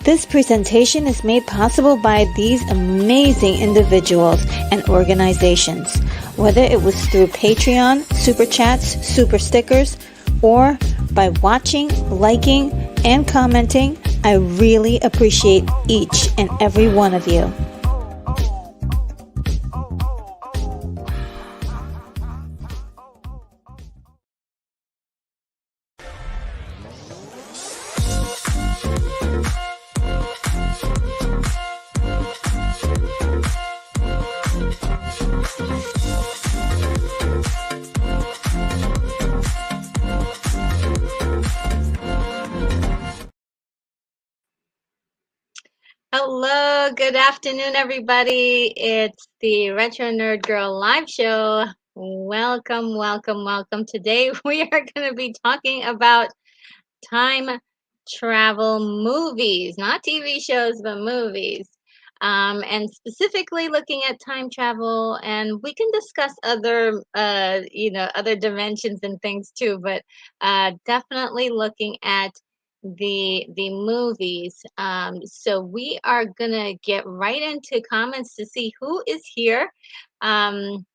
This presentation is made possible by these amazing individuals and organizations, whether it was through Patreon, Super Chats, Super Stickers, or by watching, liking, and commenting. I really appreciate each and every one of you. Hello, good afternoon, everybody. It's the Retro Nerd Girl live show. Welcome, welcome, welcome. Today we are going to be talking about time travel movies, not TV shows, but movies. And specifically looking at time travel, and we can discuss other, other dimensions and things too, but definitely looking at the movies. So we are gonna get right into comments to see who is here. Um,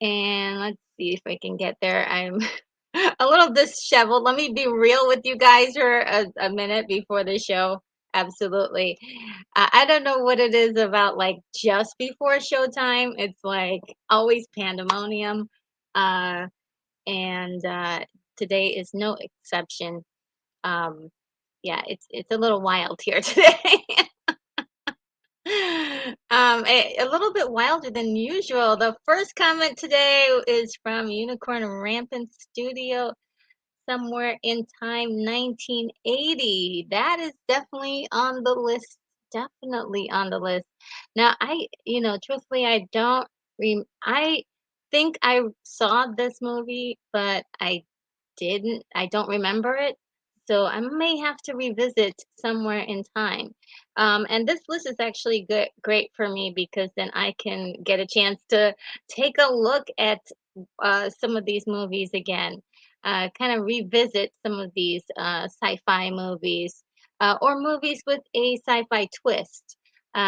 and let's see if I can get there. I'm a little disheveled. Let me be real with you guys for a minute before the show. Absolutely. I don't know what it is about like just before showtime. It's like always pandemonium. Uh, and today is no exception. Um, yeah, it's a little wild here today. A little bit wilder than usual. The first comment today is from Unicorn Rampant Studio, somewhere in time 1980. That is definitely on the list. Definitely on the list. Now, truthfully, I don't I think I saw this movie, but I don't remember it. So I may have to revisit somewhere in time. And this list is actually great for me because then I can get a chance to take a look at some of these movies again, kind of revisit some of these sci-fi movies or movies with a sci-fi twist. So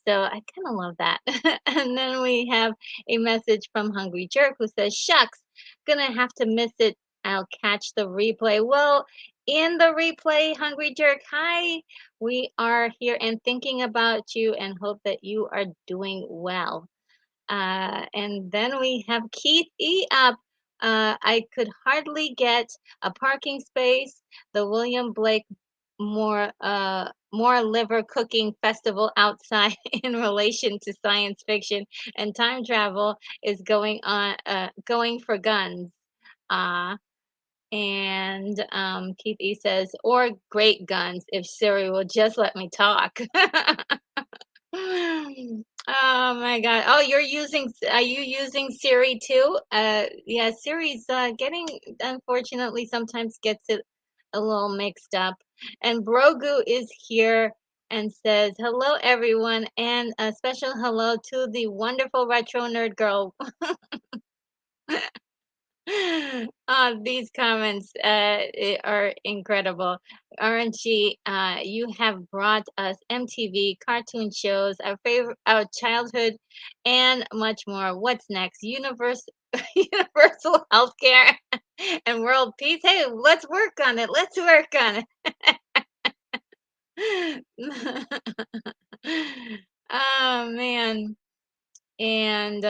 I kind of love that. And then we have a message from Hungry Jerk who says, "Shucks, gonna have to miss it. I'll catch the replay." Well, in the replay, Hungry Jerk, hi. We are here and thinking about you and hope that you are doing well. And then we have Keith E. up. I could hardly get a parking space. The William Blake more liver cooking festival outside in relation to science fiction and time travel is going for guns. Uh, and Keith E says, or great guns if Siri will just let me talk. Oh my God. Oh, are you using Siri too? Yeah, Siri's getting, unfortunately, sometimes gets it a little mixed up. And Brogu is here and says, hello, everyone, and a special hello to the wonderful retro nerd girl. These comments are incredible. RNG, you have brought us MTV cartoon shows, our favorite, our childhood, and much more. What's next? Universal healthcare and world peace. Hey, let's work on it. Let's work on it. Oh man. And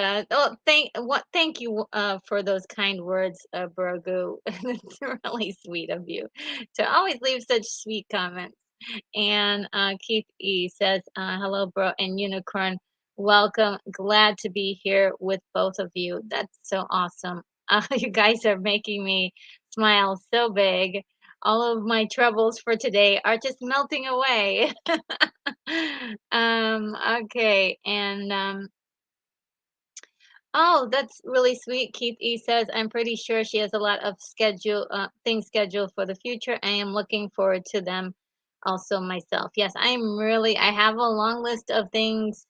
thank you for those kind words, Brogu. It's really sweet of you to always leave such sweet comments. And Keith E says, "Hello, bro and unicorn. Welcome. Glad to be here with both of you. That's so awesome. You guys are making me smile so big. All of my troubles for today are just melting away." Okay, and oh, that's really sweet. Keith E says, I'm pretty sure she has a lot of things scheduled for the future. I am looking forward to them also myself. Yes, I have a long list of things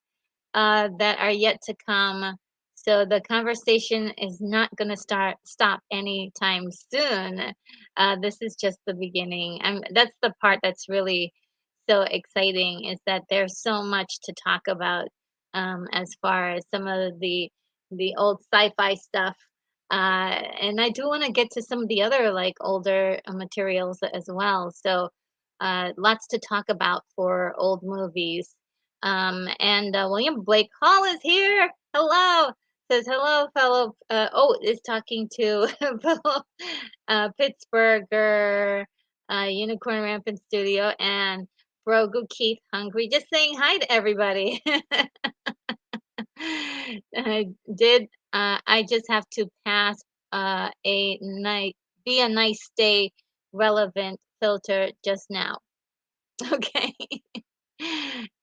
that are yet to come. So the conversation is not going to stop anytime soon. This is just the beginning. That's the part that's really so exciting is that there's so much to talk about as far as some of the old sci-fi stuff. And I do want to get to some of the other like older materials as well. So lots to talk about for old movies. And William Blake Hall is here. Hello. Says hello, fellow. Is talking to fellow Pittsburgher, Unicorn Rampant Studio, and Brogu Keith Hungry. Just saying hi to everybody. I did. I just have to pass a night, be a nice stay relevant filter just now. Okay.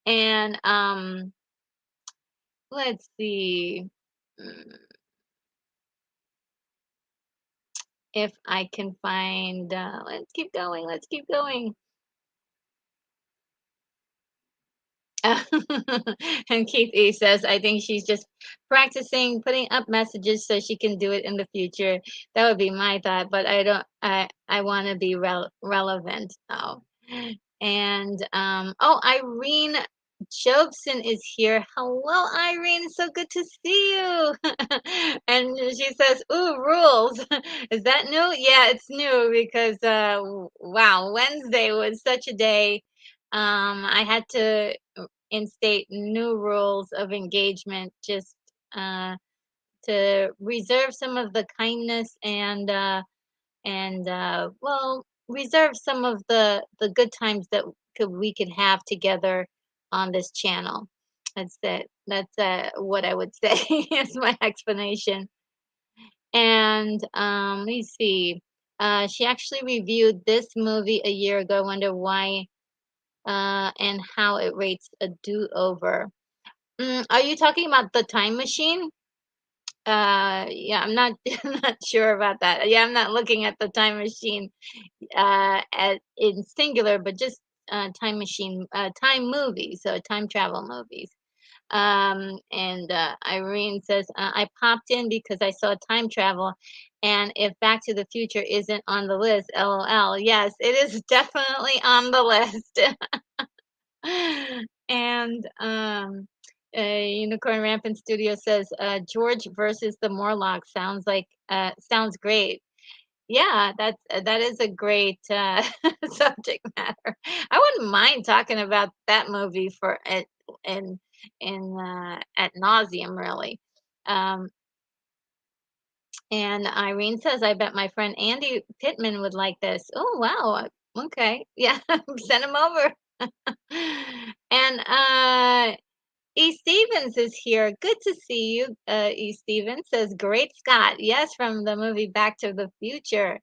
And let's see mm, if I can find. Let's keep going. Let's keep going. And Keith E says, I think she's just practicing putting up messages so she can do it in the future. That would be my thought, but I want to be relevant. Oh. And Irene Jobson is here. Hello, Irene. So good to see you. And she says, "Ooh, rules." Is that new? Yeah, it's new because wow, Wednesday was such a day. I had to instate new rules of engagement just uh, to reserve some of the kindness and well, reserve some of the good times that we could have together on this channel. That's it. That's what I would say is my explanation. And let me see. She actually reviewed this movie a year ago. I wonder why and how it rates a do-over. Are you talking about the time machine? Yeah, I'm not I'm not sure about that. Yeah, I'm not looking at the time machine at in singular, but just time machine, time movies, so time travel movies. And Irene says, I popped in because I saw time travel, and if Back to the Future isn't on the list, LOL. Yes, it is definitely on the list. And Unicorn Rampant Studio says, George versus the Morlock sounds great. Yeah, that is a great subject matter. I wouldn't mind talking about that movie for in at nauseum, really. Um, and Irene says, "I bet my friend Andy Pittman would like this." Oh, wow. Okay, yeah, send him over. And E. Stevens is here. Good to see you. E. Stevens says, "Great Scott." Yes, from the movie Back to the Future.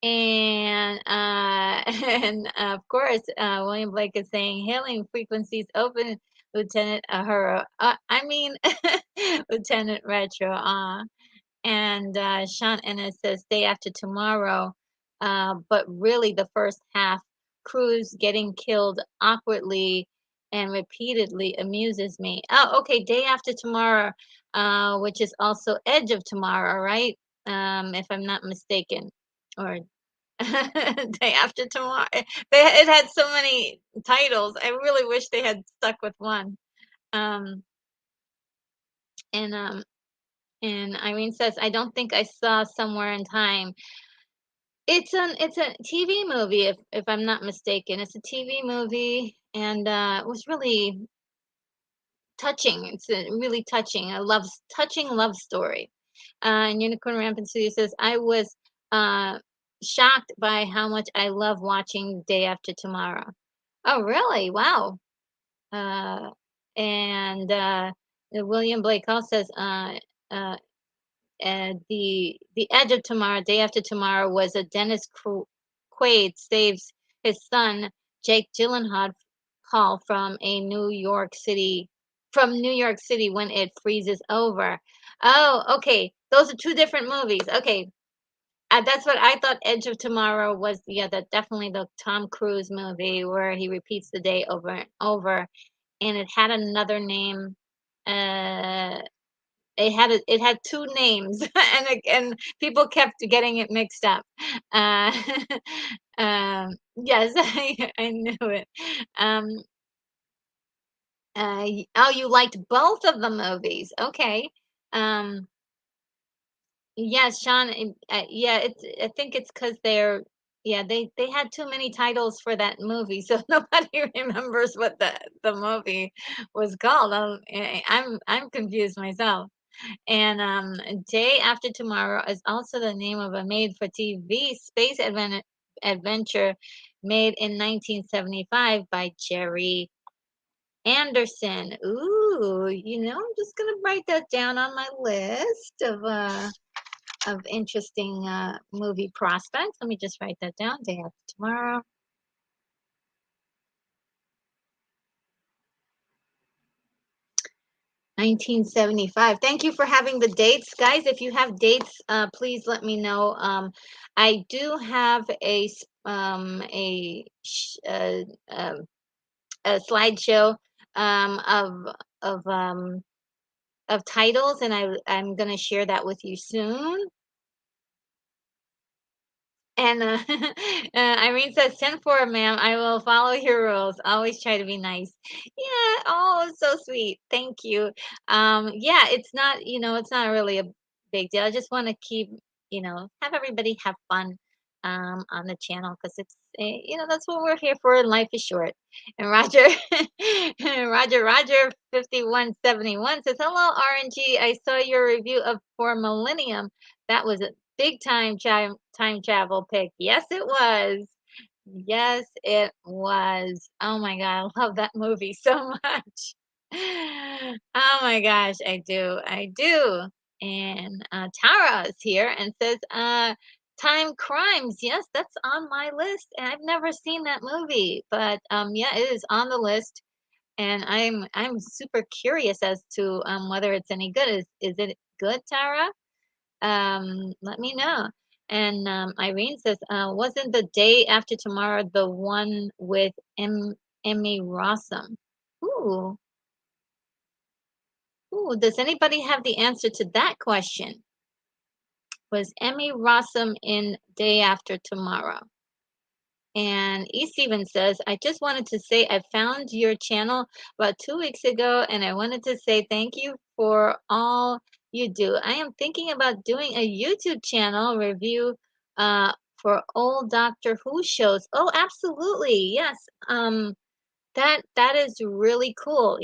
And and of course, William Blake is saying, "Hailing frequencies open, Lieutenant Uhura." I mean, Lieutenant Retro. And Sean Ennis says, "Day after tomorrow," but really the first half, Cruz getting killed awkwardly and repeatedly amuses me. Oh, okay, Day After Tomorrow, which is also Edge of Tomorrow, right? If I'm not mistaken, or Day After Tomorrow. It had so many titles. I really wish they had stuck with one. Um, and Irene says, "I don't think I saw Somewhere in Time." It's a TV movie, if I'm not mistaken. It's a TV movie, and it was really touching. It's a really touching, touching love story. And Unicorn Rampant Studio says, "I was uh, shocked by how much I love watching Day After Tomorrow." Oh, really? Wow. Uh, and William Blake also says, uh, the Edge of Tomorrow, Day After Tomorrow, was a Quaid saves his son Jake Gyllenhaal Paul from New York City when it freezes over. Oh, okay. Those are two different movies. Okay. That's what I thought. Edge of Tomorrow was, yeah, that definitely the Tom Cruise movie where he repeats the day over and over, and it had another name. Uh, it had 2 names, and people kept getting it mixed up. Uh, yes, I knew it. Um, oh, you liked both of the movies. Okay. Um, yes, Sean, yeah, I think it's 'cause yeah, they had too many titles for that movie, so nobody remembers what the movie was called. I'm confused myself. And Day After Tomorrow is also the name of a made-for-TV space adventure made in 1975 by Jerry Anderson. Ooh, I'm just gonna write that down on my list of interesting movie prospects. Let me just write that down. Day After Tomorrow. 1975. Thank you for having the dates, guys. If you have dates, please let me know. I do have a slideshow of of titles, and I'm gonna share that with you soon. And Irene says, "Send for it, ma'am. I will follow your rules. Always try to be nice." Yeah. Oh, so sweet. Thank you. Yeah, it's not really a big deal. I just want to keep, have everybody have fun. on the channel because that's what we're here for. And life is short. And Roger, Roger 5171 says, "Hello, RNG. I saw your review of For Millennium. That was a big time travel pick. Yes, it was. Yes, it was. Oh my God, I love that movie so much. Oh my gosh, I do. I do. And Tara is here and says, Time Crimes. Yes, that's on my list. And I've never seen that movie, but yeah, it is on the list. And I'm super curious as to whether it's any good. Is it good, Tara? Let me know. And Irene says, wasn't the day after tomorrow the one with Emmy Rossum? Ooh, ooh. Does anybody have the answer to that question? Was Emmy Rossum in Day After Tomorrow? And E. Steven says, I just wanted to say I found your channel about 2 weeks ago, and I wanted to say thank you for all you do. I am thinking about doing a YouTube channel review uh, for old Doctor Who shows. Oh, absolutely. Yes. That is really cool.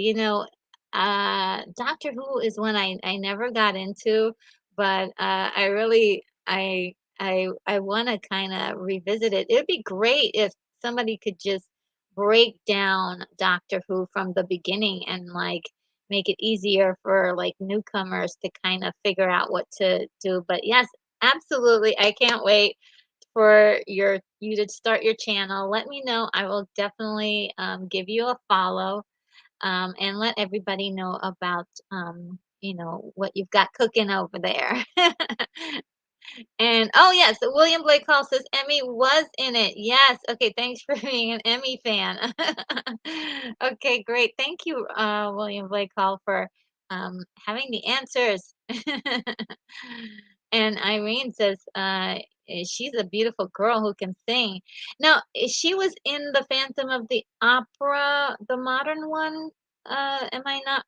Doctor Who is one I never got into, but I really I want to kind of revisit it. It'd be great if somebody could just break down Doctor Who from the beginning and like make it easier for like newcomers to kind of figure out what to do. But yes, absolutely. I can't wait for you to start your channel. Let me know. I will definitely give you a follow and let everybody know about what you've got cooking over there. And oh yes, William Blake Hall says Emmy was in it. Yes. Okay. Thanks for being an Emmy fan. Okay, great. Thank you, William Blake Hall, for having the answers. And Irene says she's a beautiful girl who can sing. Now, she was in the Phantom of the Opera, the modern one. Am I not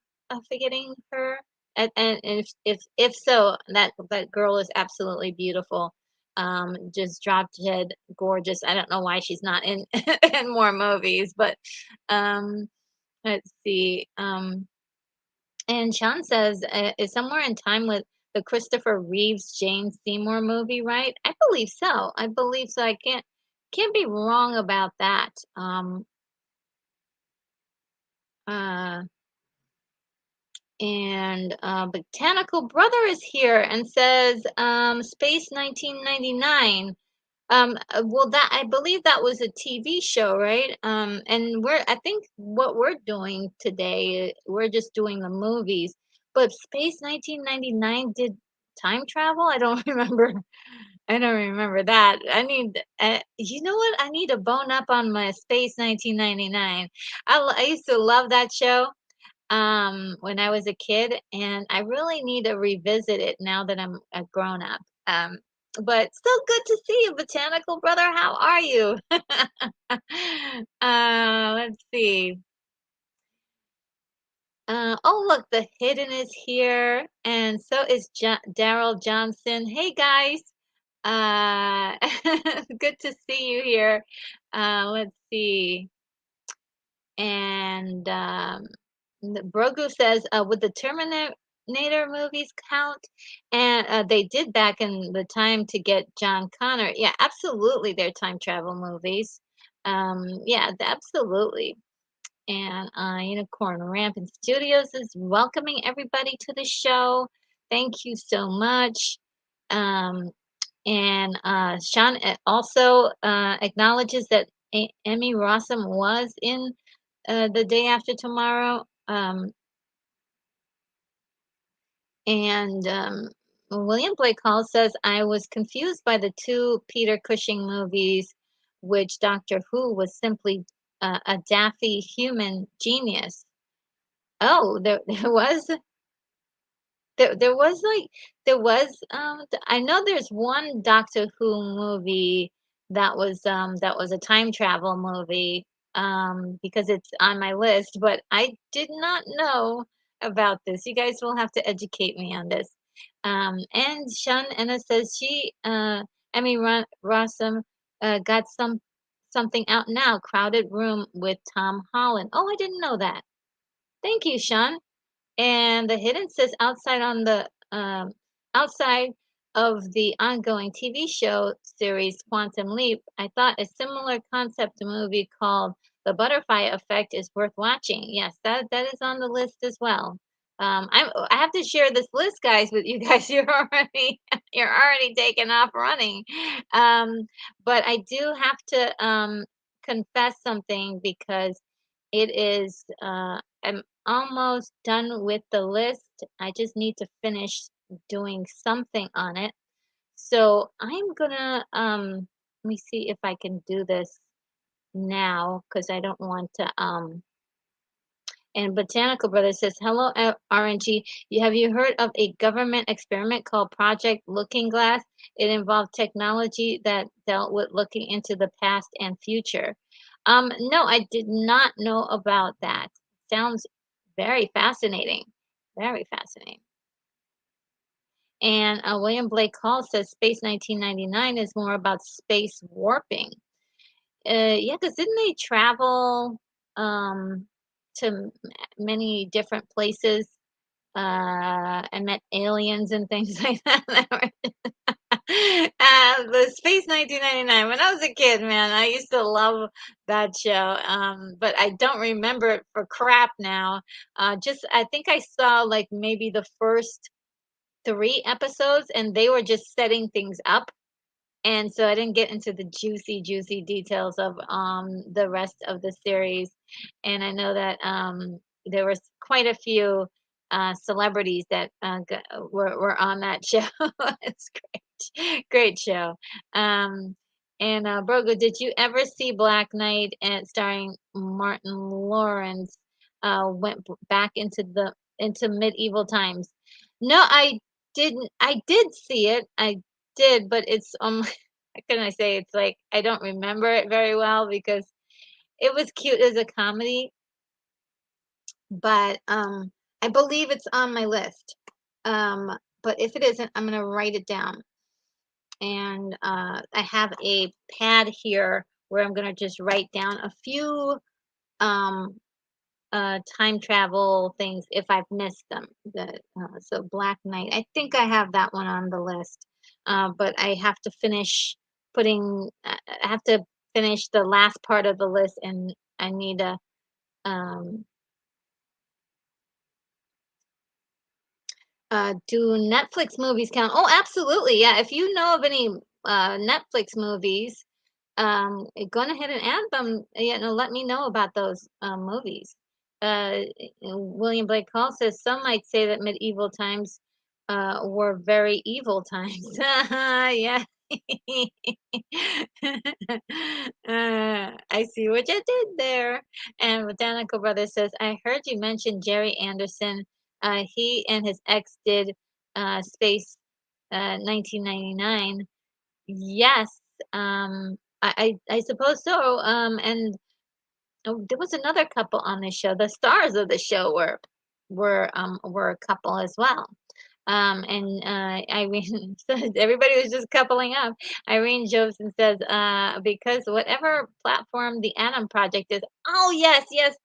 forgetting her? And if so, that girl is absolutely beautiful. Just drop dead gorgeous. I don't know why she's not in in more movies, but um, let's see. And Sean says, is somewhere in time with the Christopher Reeves Jane Seymour movie, right? I believe so. I believe so. I can't be wrong about that. Uh, And Botanical Brother is here and says, Space 1999. Well, that I believe that was a TV show, right? And I think what we're doing today, we're just doing the movies. But Space 1999 did time travel? I don't remember. I don't remember that. You know what? I need to bone up on my Space 1999. I used to love that show when I was a kid, and I really need to revisit it now that I'm a grown up. But still good to see you, Botanical Brother. How are you? Let's see. Oh, look, the Hidden is here, and so is Daryl Johnson. Hey, guys. Uh, good to see you here. Let's see. And Brogu says, would the Terminator movies count? And they did back in the time to get John Connor. Yeah, absolutely, they're time travel movies. Yeah, absolutely. And Unicorn Rampant Studios is welcoming everybody to the show. Thank you so much. Um, and Sean also acknowledges that Emmy Rossum was in The Day After Tomorrow. And William Blake Hall says, I was confused by the two Peter Cushing movies, which Doctor Who was simply a daffy human genius. Oh, there was there was like I know there's one Doctor Who movie that was a time travel movie because it's on my list, but I did not know about this. You guys will have to educate me on this. And Sean Enna says Emmy Rossum got something out now. Crowded Room with Tom Holland. Oh, I didn't know that. Thank you, Sean. And the hidden says outside of the ongoing TV show series Quantum Leap, I thought a similar concept movie called The Butterfly Effect is worth watching. Yes, that is on the list as well. I have to share this list, guys, with you guys. You're already taking off running. Um, but I do have to confess something because it is I'm almost done with the list. I just need to finish doing something on it. So I'm gonna let me see if I can do this now because I don't want to and Botanical Brother says, "Hello, RNG. Have you heard of a government experiment called Project Looking Glass? It involved technology that dealt with looking into the past and future." No, I did not know about that. Sounds very fascinating. Very fascinating. And William Blake Hall says Space 1999 is more about space warping. Yeah, because didn't they travel to many different places and met aliens and things like that? The Space 1999. When I was a kid, man, I used to love that show. But I don't remember it for crap now. Just I think I saw like maybe the first three episodes, and they were just setting things up, and so I didn't get into the juicy details of the rest of the series. And I know that there was quite a few celebrities that were on that show. It's great show. Um, and Brogo, did you ever see Black Knight and starring Martin Lawrence? Went back into medieval times. No, I didn't. I did see it. I did, but it's how can I say, it's like I don't remember it very well because it was cute as a comedy, but I believe it's on my list. Um, but if it isn't, I'm gonna write it down. And I have a pad here where I'm gonna just write down a few um time travel things if I've missed them. So Black Knight, I think I have that one on the list, but I have to finish I have to finish the last part of the list, and I need to. Um, do Netflix movies count? Oh, absolutely, yeah. If you know of any Netflix movies, go on ahead and add them. Let me know about those movies. William Blake Hall says some might say that medieval times were very evil times. Yeah. I see what you did there. And Botanical Brother says, I heard you mention Jerry Anderson. He and his ex did Space 1999. Yes, I suppose so. And oh, there was another couple on the show. The stars of the show were a couple as well. And Irene says everybody was just coupling up. Irene Jobson says, because whatever platform the Atom Project is. Oh yes, yes.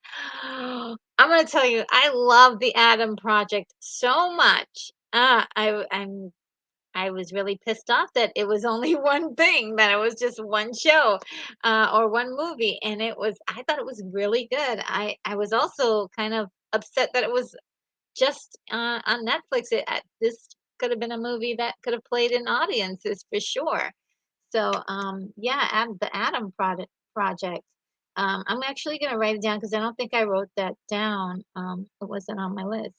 I'm gonna tell you, I love the Atom Project so much. I was really pissed off that it was only one thing, that it was just one show, or one movie, and I thought it was really good. I was also kind of upset that it was just, on Netflix. This could have been a movie that could have played in audiences for sure. So, yeah, the Project. I'm actually gonna write it down because I don't think I wrote that down. It wasn't on my list.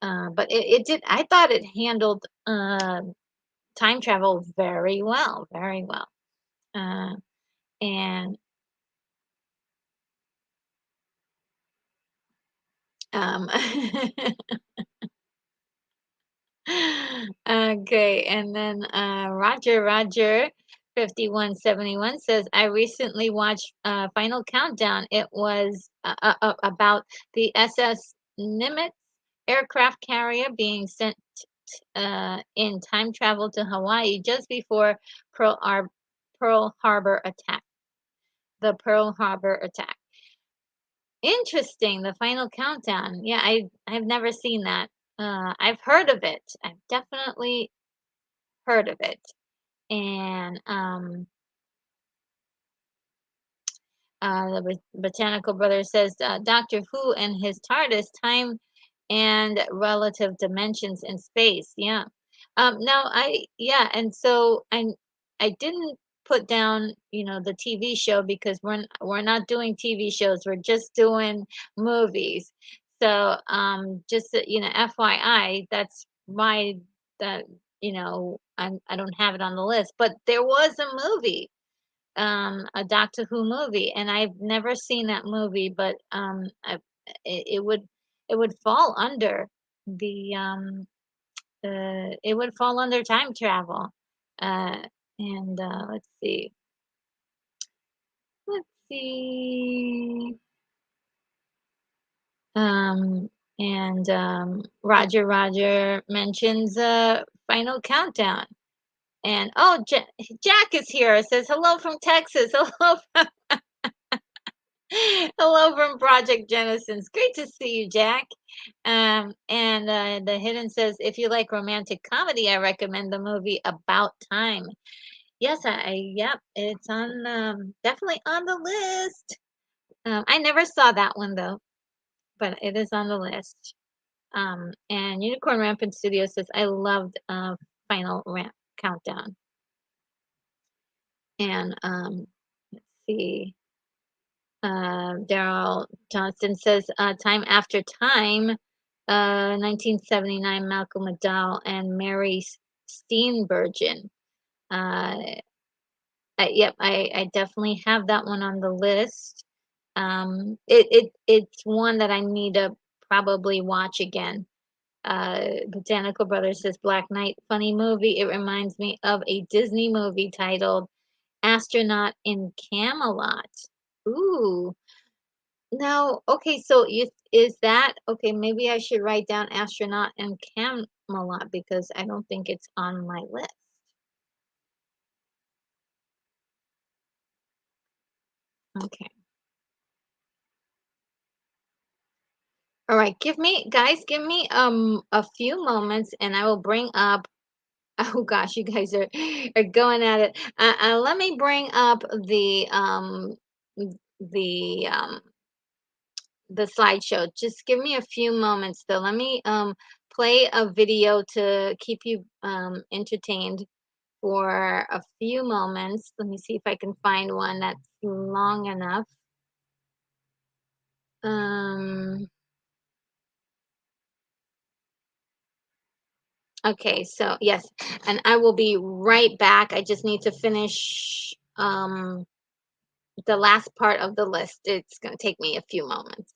But it did. I thought it handled time travel very well, very well. Uh, and um, okay, and then Roger 5171 says, I recently watched Final Countdown. It was about the SS Nimitz aircraft carrier being sent in time travel to Hawaii just before Pearl Harbor attack. The Pearl Harbor attack. Interesting. The final countdown. Yeah, I've never seen that. I've heard of it. I've definitely heard of it. And the Botanical Brother says Doctor Who and his TARDIS, time and relative dimensions in space. Yeah. Now yeah, and so I didn't put down, the TV show because we're not doing TV shows. We're just doing movies. So just FYI, that's why that I don't have it on the list, but there was a movie, a Doctor Who movie, and I've never seen that movie, but it would fall under the it would fall under time travel. Uh, and let's see, um, and Roger mentions Final Countdown. And oh, Jack is here. It says hello from Texas. Hello Hello from Project Genesis. Great to see you, Jack. And the Hidden says, if you like romantic comedy, I recommend the movie About Time. Yes, yep, it's on definitely on the list. I never saw that one though, but it is on the list. And Unicorn Rampant Studio says, I loved Final Ramp Countdown. And let's see. Daryl Johnston says, Time After Time, 1979, Malcolm McDowell and Mary Steenburgen. Yep, I definitely have that one on the list. It's one that I need to probably watch again. Botanical Brothers says, Black Knight, funny movie. It reminds me of a Disney movie titled Astronaut in Camelot. Ooh. Now, okay, so is that okay? Maybe I should write down Astronaut and Camelot because I don't think it's on my list. Okay. All right, give me a few moments and I will bring up oh gosh, you guys are going at it. Let me bring up the um the slideshow. Just give me a few moments though. Let me play a video to keep you entertained for a few moments. Let me see if I can find one that's long enough. Um, okay, so yes, and I will be right back. I just need to finish the last part of the list. It's going to take me a few moments.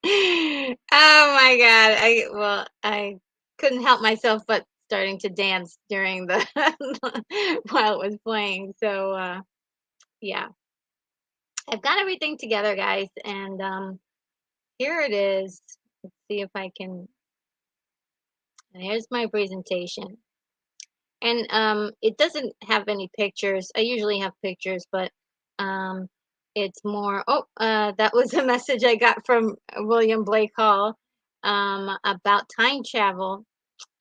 Oh my god. I couldn't help myself but starting to dance during the while it was playing. So yeah, I've got everything together, guys, and here it is. Let's see if I can. Here's my presentation. And it doesn't have any pictures. I usually have pictures, but um, it's more. Oh, that was a message I got from William Blake Hall about time travel.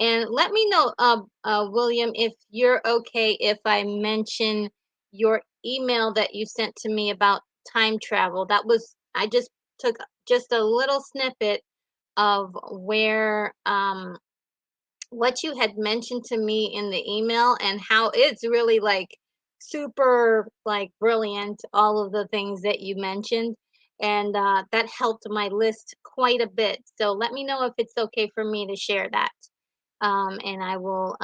And let me know, William, if you're okay if I mention your email that you sent to me about time travel. That was, I just took just a little snippet of where what you had mentioned to me in the email and how it's really like super like brilliant, all of the things that you mentioned, and that helped my list quite a bit. So let me know if it's okay for me to share that, and I will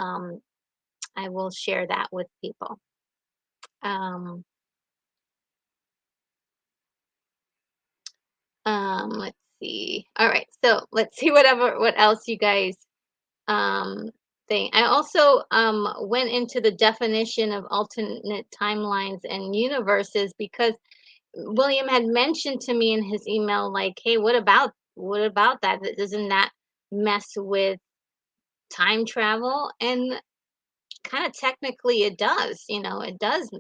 share that with people. um, let's see. All right, so let's see what else you guys um thing. I also went into the definition of alternate timelines and universes because William had mentioned to me in his email like, "Hey, what about that? Doesn't that mess with time travel?" And kind of technically it does, it does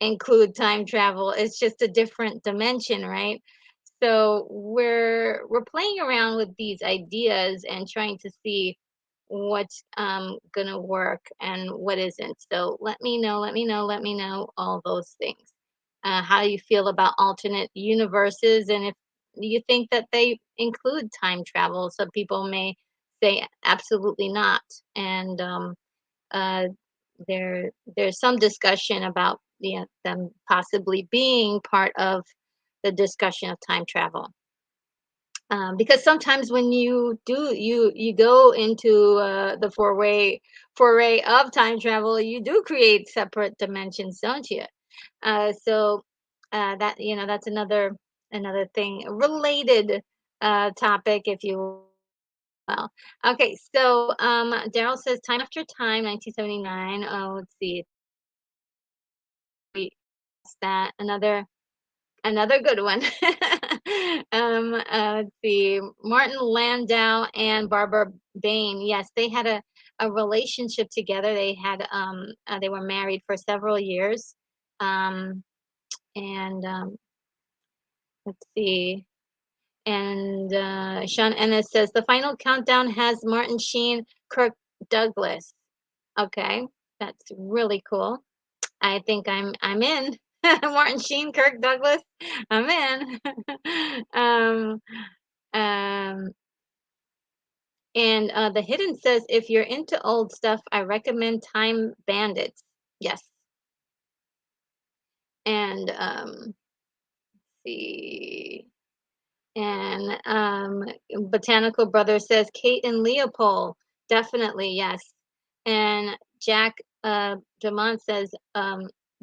include time travel. It's just a different dimension, right? So we're playing around with these ideas and trying to see what's gonna work and what isn't. So let me know all those things. How you feel about alternate universes, and if you think that they include time travel. Some people may say absolutely not, and uh, there's some discussion about them possibly being part of the discussion of time travel. Because sometimes when you go into the foray of time travel, you do create separate dimensions, don't you? So that that's another thing, related topic, if you will. Okay, so Daryl says time after time, 1979. Oh, let's see, we that another good one. Let's see. Martin Landau and Barbara Bain. Yes, they had a relationship together. They were married for several years. Um, and let's see. And Sean Ennis says the final countdown has Martin Sheen, Kirk Douglas. Okay, that's really cool. I think I'm in. Martin Sheen, Kirk Douglas. I'm in. um, um, and the hidden says if you're into old stuff, I recommend Time Bandits. Yes. And see. And Botanical Brother says Kate and Leopold. Definitely, yes. And Jack Demont says,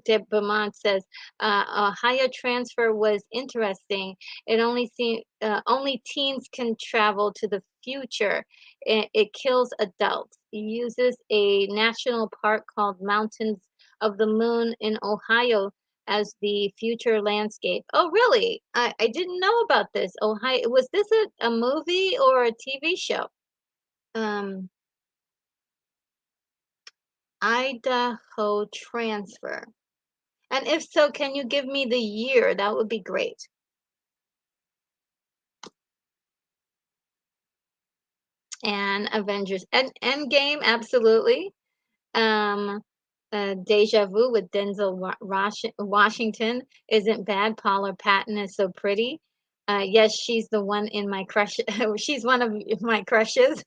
Deb Beaumont says, Ohio transfer was interesting. Only teens can travel to the future. It kills adults. It uses a national park called Mountains of the Moon in Ohio as the future landscape. Oh, really? I didn't know about this. Ohio, was this a movie or a TV show? Um, Idaho transfer. And if so, can you give me the year? That would be great. And Avengers Endgame, absolutely. Um, Deja Vu with Denzel Washington isn't bad. Paula Patton is so pretty. Yes, she's the one in my crush. She's one of my crushes.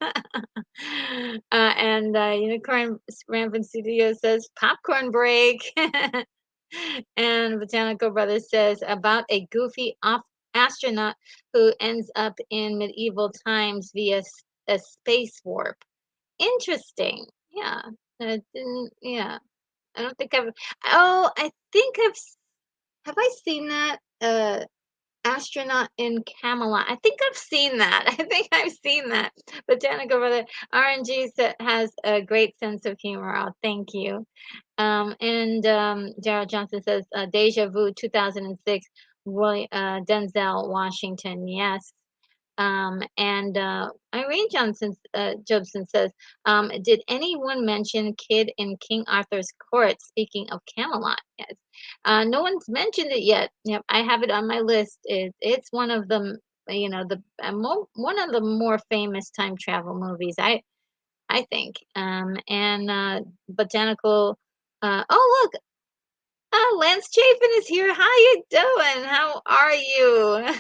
And Unicorn Rampant Studio says popcorn break. And Botanical Brothers says about a goofy off astronaut who ends up in medieval times via a space warp. Interesting. Yeah. Yeah. I don't think I've. Oh, I think have I seen that? Astronaut in Camelot. I think I've seen that. I think I've seen that. Botanical Brother RNG has a great sense of humor. Oh, thank you. And Daryl Johnson says, Deja Vu 2006, Denzel Washington. Yes. And Irene Jobson says, did anyone mention Kid in King Arthur's court? Speaking of Camelot, yes. No one's mentioned it yet. Yep, I have it on my list. It's one of the, the one of the more famous time travel movies. I think. And botanical. Oh, look, Lance Chafin is here. How you doing? How are you?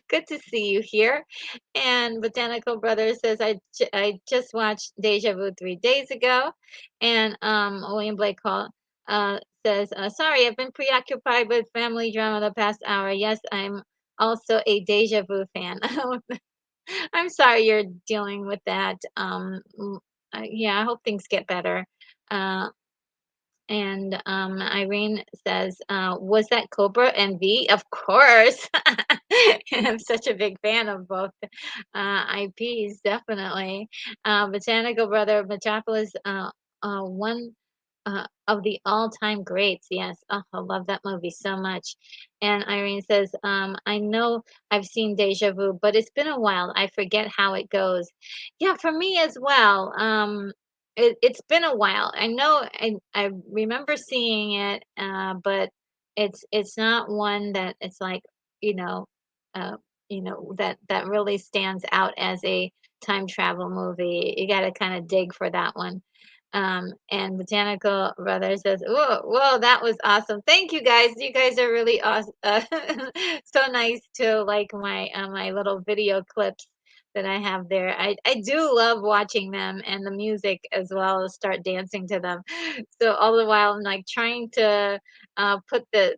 Good to see you here. And Botanical Brother says, I just watched Deja Vu 3 days ago. And William Blake Hall says, sorry, I've been preoccupied with family drama the past hour. Yes, I'm also a Deja Vu fan. I'm sorry you're dealing with that. Yeah, I hope things get better. Uh, and Irene says, was that Cobra and V? Of course. I'm such a big fan of both IPs, definitely. Botanical Brother Metropolis, one of the all-time greats. Yes. Oh, I love that movie so much. And Irene says, I know I've seen Deja Vu, but it's been a while. I forget how it goes. Yeah, for me as well. It's been a while. I know I remember seeing it, but it's not one that it's like, you know, uh, that really stands out as a time travel movie. You got to kind of dig for that one. And Botanical Brother says, "Whoa, whoa, that was awesome! Thank you guys. You guys are really awesome. So nice to like my little video clips that I have there. I do love watching them and the music as well. Start dancing to them. So all the while I'm like trying to put the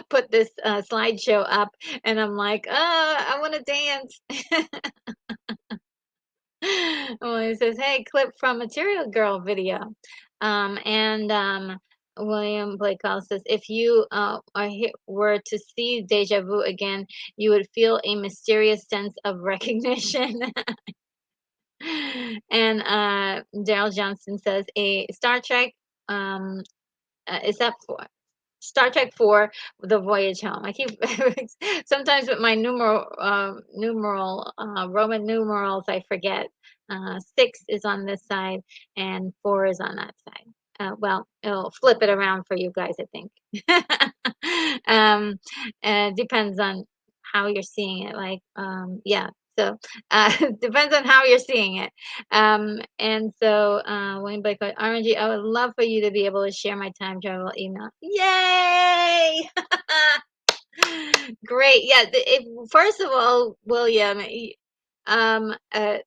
put this slideshow up, and I'm like, I want to dance. Well, it says, "Hey, clip from Material Girl video," and William Blake Hall says, "If you were to see Deja Vu again, you would feel a mysterious sense of recognition." And Daryl Johnson says, "A Star Trek is that for Star Trek 4, The Voyage Home." I keep sometimes with my numeral Roman numerals I forget. 6 is on this side and 4 is on that side. Well, it'll flip it around for you guys, I think. um, depends on how you're seeing it. Like, yeah. So depends on how you're seeing it. And so Wayne Blake, RNG, I would love for you to be able to share my time travel email. Yay! Great. Yeah. First of all, William, um, uh,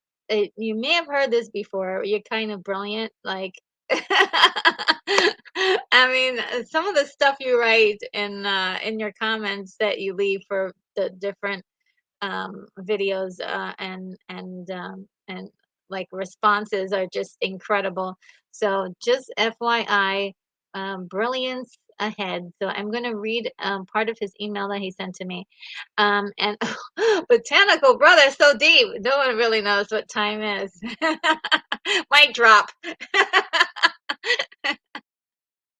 you may have heard this before. You're kind of brilliant. Like, I mean, some of the stuff you write in your comments that you leave for the different videos and like responses are just incredible. So just FYI, brilliance ahead. So I'm going to read part of his email that he sent to me. And Botanical Brother, so deep. No one really knows what time is. Mic drop.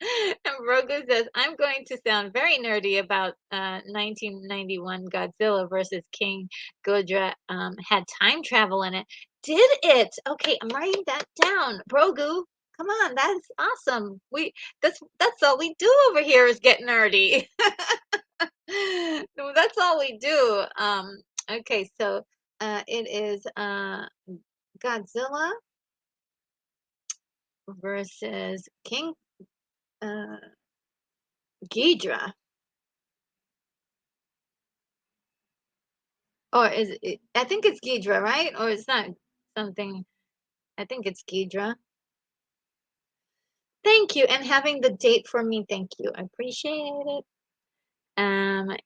And Brogu says, I'm going to sound very nerdy about 1991 Godzilla versus King Ghidorah had time travel in it. Did it? Okay, I'm writing that down. Brogu, come on, that's awesome. That's all we do over here is get nerdy. That's all we do. Okay, so it is Godzilla versus King uh, Ghidorah. Or is it I think it's Ghidra, right? Or it's not something I think it's Ghidra. Thank you, and having the date for me, thank you. I appreciate it.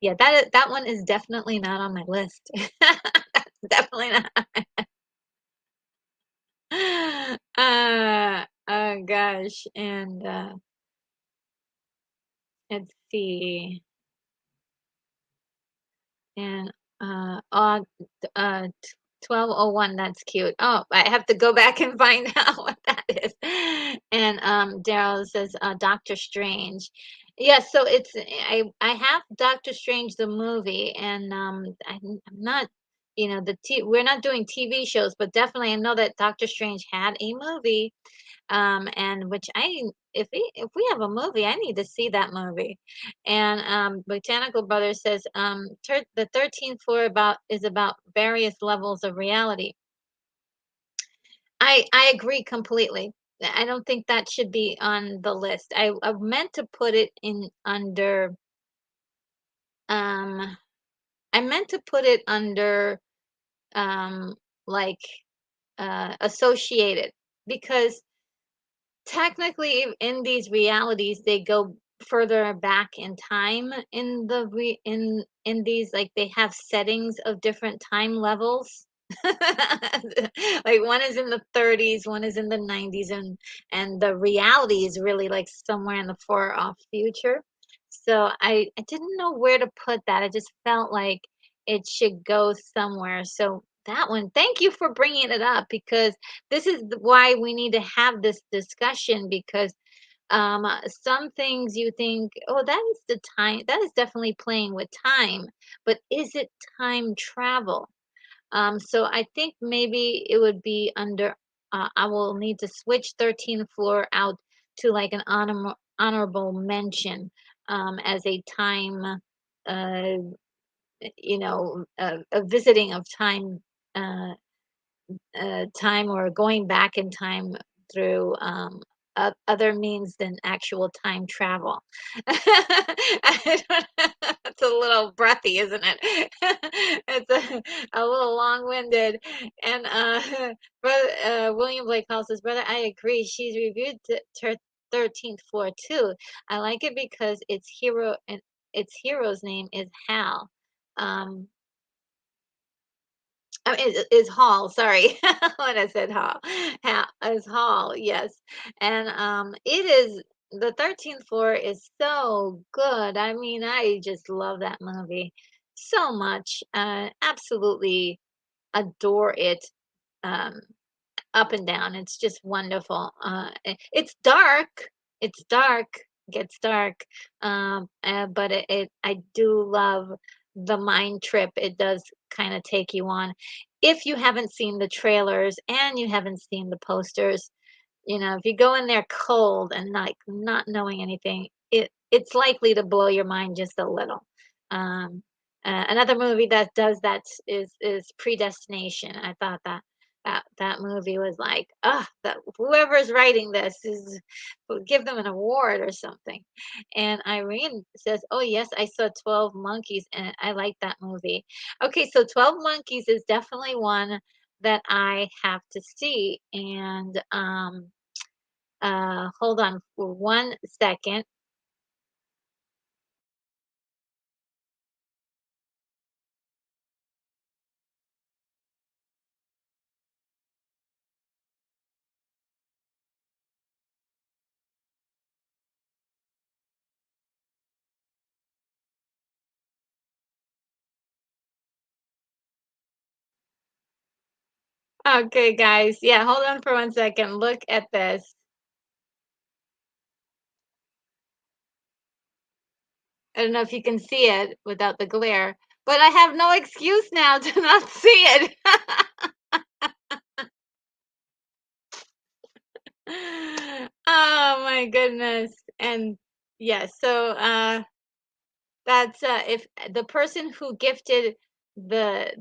Yeah, that one is definitely not on my list. That's definitely not. Oh gosh, and Let's see. And on 1201, that's cute. Oh, I have to go back and find out what that is. And Daryl says Doctor Strange. Yes, so I have Doctor Strange the movie, and I'm not, we're not doing TV shows, but definitely I know that Doctor Strange had a movie, and which if we have a movie, I need to see that movie. And Botanical Brothers says the 13th floor about various levels of reality. I agree completely. I don't think that should be on the list. I meant to put it in under um I meant to put it under um like associated, because technically, in these realities, they go further back in time in the in these, like, they have settings of different time levels. Like, one is in the 30s, one is in the 90s, and the reality is really, like, somewhere in the far off future. So I didn't know where to put that. I just felt like it should go somewhere. So that one, thank you for bringing it up, because this is why we need to have this discussion, because some things you think, oh, that is the time, that is definitely playing with time, but is it time travel? So I think maybe it would be under, I will need to switch 13th floor out to like an honorable mention, as a time, uh, a visiting of time, uh, time, or going back in time through other means than actual time travel. I it's a little breathy, isn't it? It's a little long-winded. And brother, William Blake Hall says, "Brother, I agree. She's reviewed 13th floor too. I like it because its hero's name is Hal." Um, I mean, is Hall, sorry. When I said Hall. Is Hall, yes. And it is, the 13th floor is so good. I mean, I just love that movie so much. Absolutely adore it. Um, up and down. It's just wonderful. It's dark. It's dark. Gets dark. But I do love the mind trip it does kind of take you on. If you haven't seen the trailers and you haven't seen the posters, if you go in there cold and like not knowing anything, it's likely to blow your mind just a little. Um, Another movie that does that is Predestination. I thought that movie was like, ah, that whoever's writing this is, will give them an award or something. And Irene says, "Oh yes, I saw 12 Monkeys and I like that movie." Okay, so 12 Monkeys is definitely one that I have to see. And hold on for 1 second. Okay, guys. Yeah, hold on for 1 second. Look at this. I don't know if you can see it without the glare, but I have no excuse now to not see it. Oh my goodness. And yes, so that's if the person who gifted the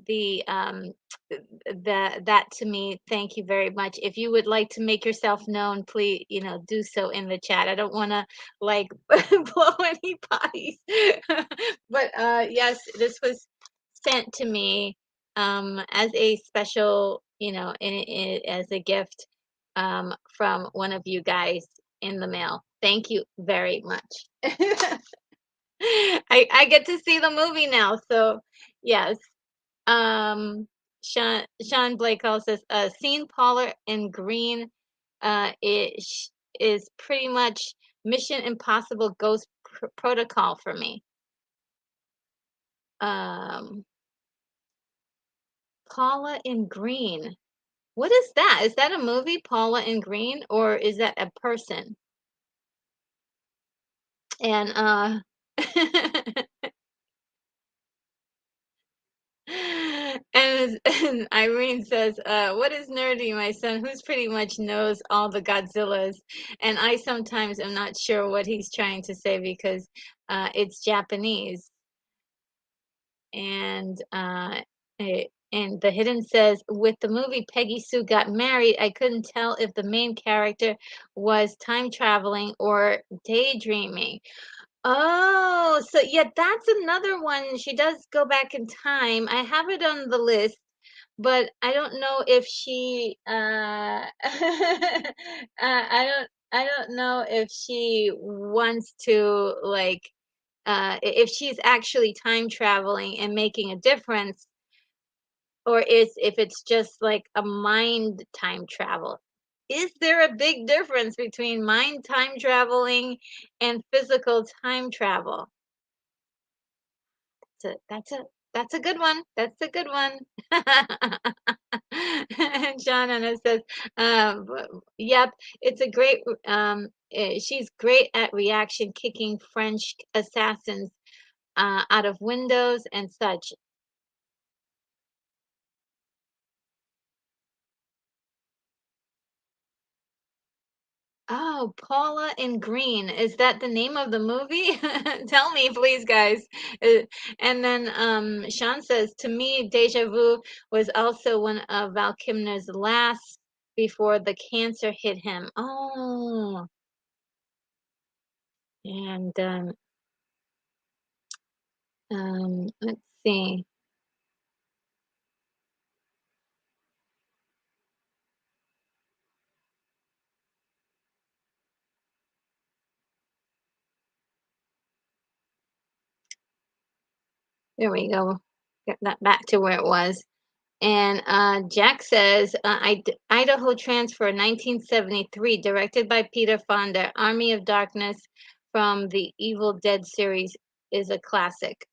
that to me, thank you very much. If you would like to make yourself known, please, do so in the chat. I don't want to like blow anybody's. But yes, this was sent to me as a special, as a gift from one of you guys in the mail. Thank you very much. I get to see the movie now, so yes. Sean Blake calls says, "Scene Paula in green is pretty much Mission Impossible Ghost Protocol for me. Um, Paula in Green. What is that? Is that a movie, Paula in Green, or is that a person? And and Irene says, "What is nerdy, my son, who's pretty much knows all the Godzillas?" And I sometimes am not sure what he's trying to say because it's Japanese. And and the hidden says, with the movie Peggy Sue Got Married, I couldn't tell if the main character was time traveling or daydreaming. Oh, so yeah, that's another one. She does go back in time. I have it on the list, but I don't know if she I don't know if she wants to like if she's actually time traveling and making a difference, or is if it's just like a mind time travel. Is there a big difference between mind time traveling and physical time travel? That's a good one. That's a good one. And Shannon says, "Yep, it's a great. She's great at reaction kicking French assassins out of windows and such." Oh, Paula in Green. Is that the name of the movie? Tell me, please, guys. And then Sean says, to me, Deja Vu was also one of Val Kilmer's last before the cancer hit him. Oh, and let's see. There we go. Get that back to where it was. And Jack says, Idaho Transfer 1973, directed by Peter Fonda. Army of Darkness from the Evil Dead series is a classic.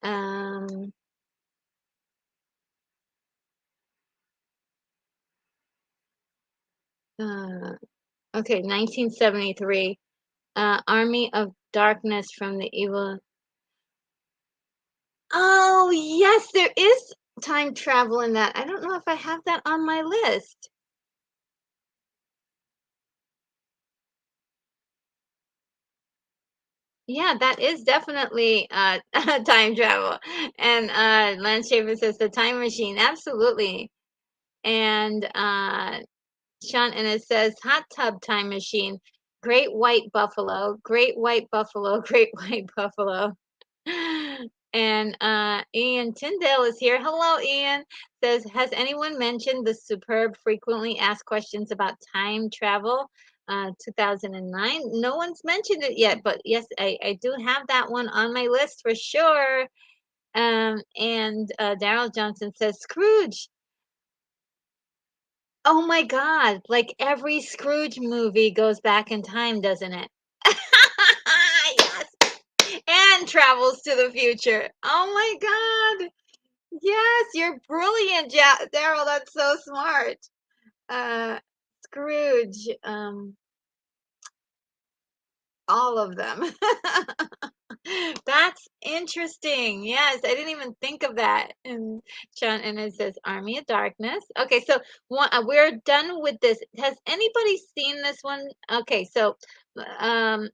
Um, uh, okay, 1973. Army of Darkness from the Evil. Oh, yes, there is time travel in that. I don't know if I have that on my list. Yeah, that is definitely time travel. And Lance Shaver says the time machine. Absolutely. And Sean Ennis says hot tub time machine. Great white buffalo. Great white buffalo. Great white buffalo. And Ian Tyndale is here. Hello, Ian. Says, has anyone mentioned the superb frequently asked questions about time travel? 2009. No one's mentioned it yet, but yes, I do have that one on my list for sure. And Daryl Johnson says, Scrooge. Oh my God, like every Scrooge movie goes back in time, doesn't it? Yes. And travels to the future. Oh my God. Yes, you're brilliant, Daryl. That's so smart. Uh, Scrooge, all of them. That's interesting. Yes, I didn't even think of that. And Sean, and it says Army of Darkness. Okay, so we're done with this. Has anybody seen this one? Okay, so um,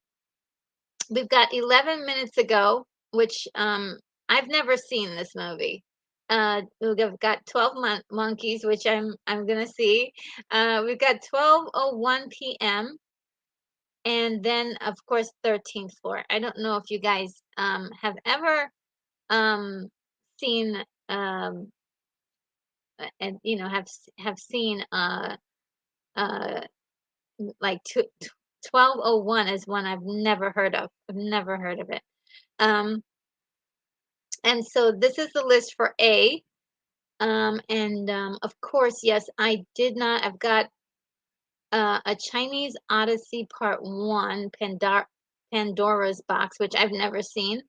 we've got 11 minutes ago, which I've never seen this movie. We've got 12 monkeys, which I'm gonna see. We've got 12:01 p.m. and then of course 13th floor. I don't know if you guys have ever um seen and have seen uh like 12:01 is one I've never heard of. I've never heard of it. Um and so this is the list for A. And of course, yes, I did not. I've got A Chinese Odyssey Part 1, Pandora's Box, which I've never seen.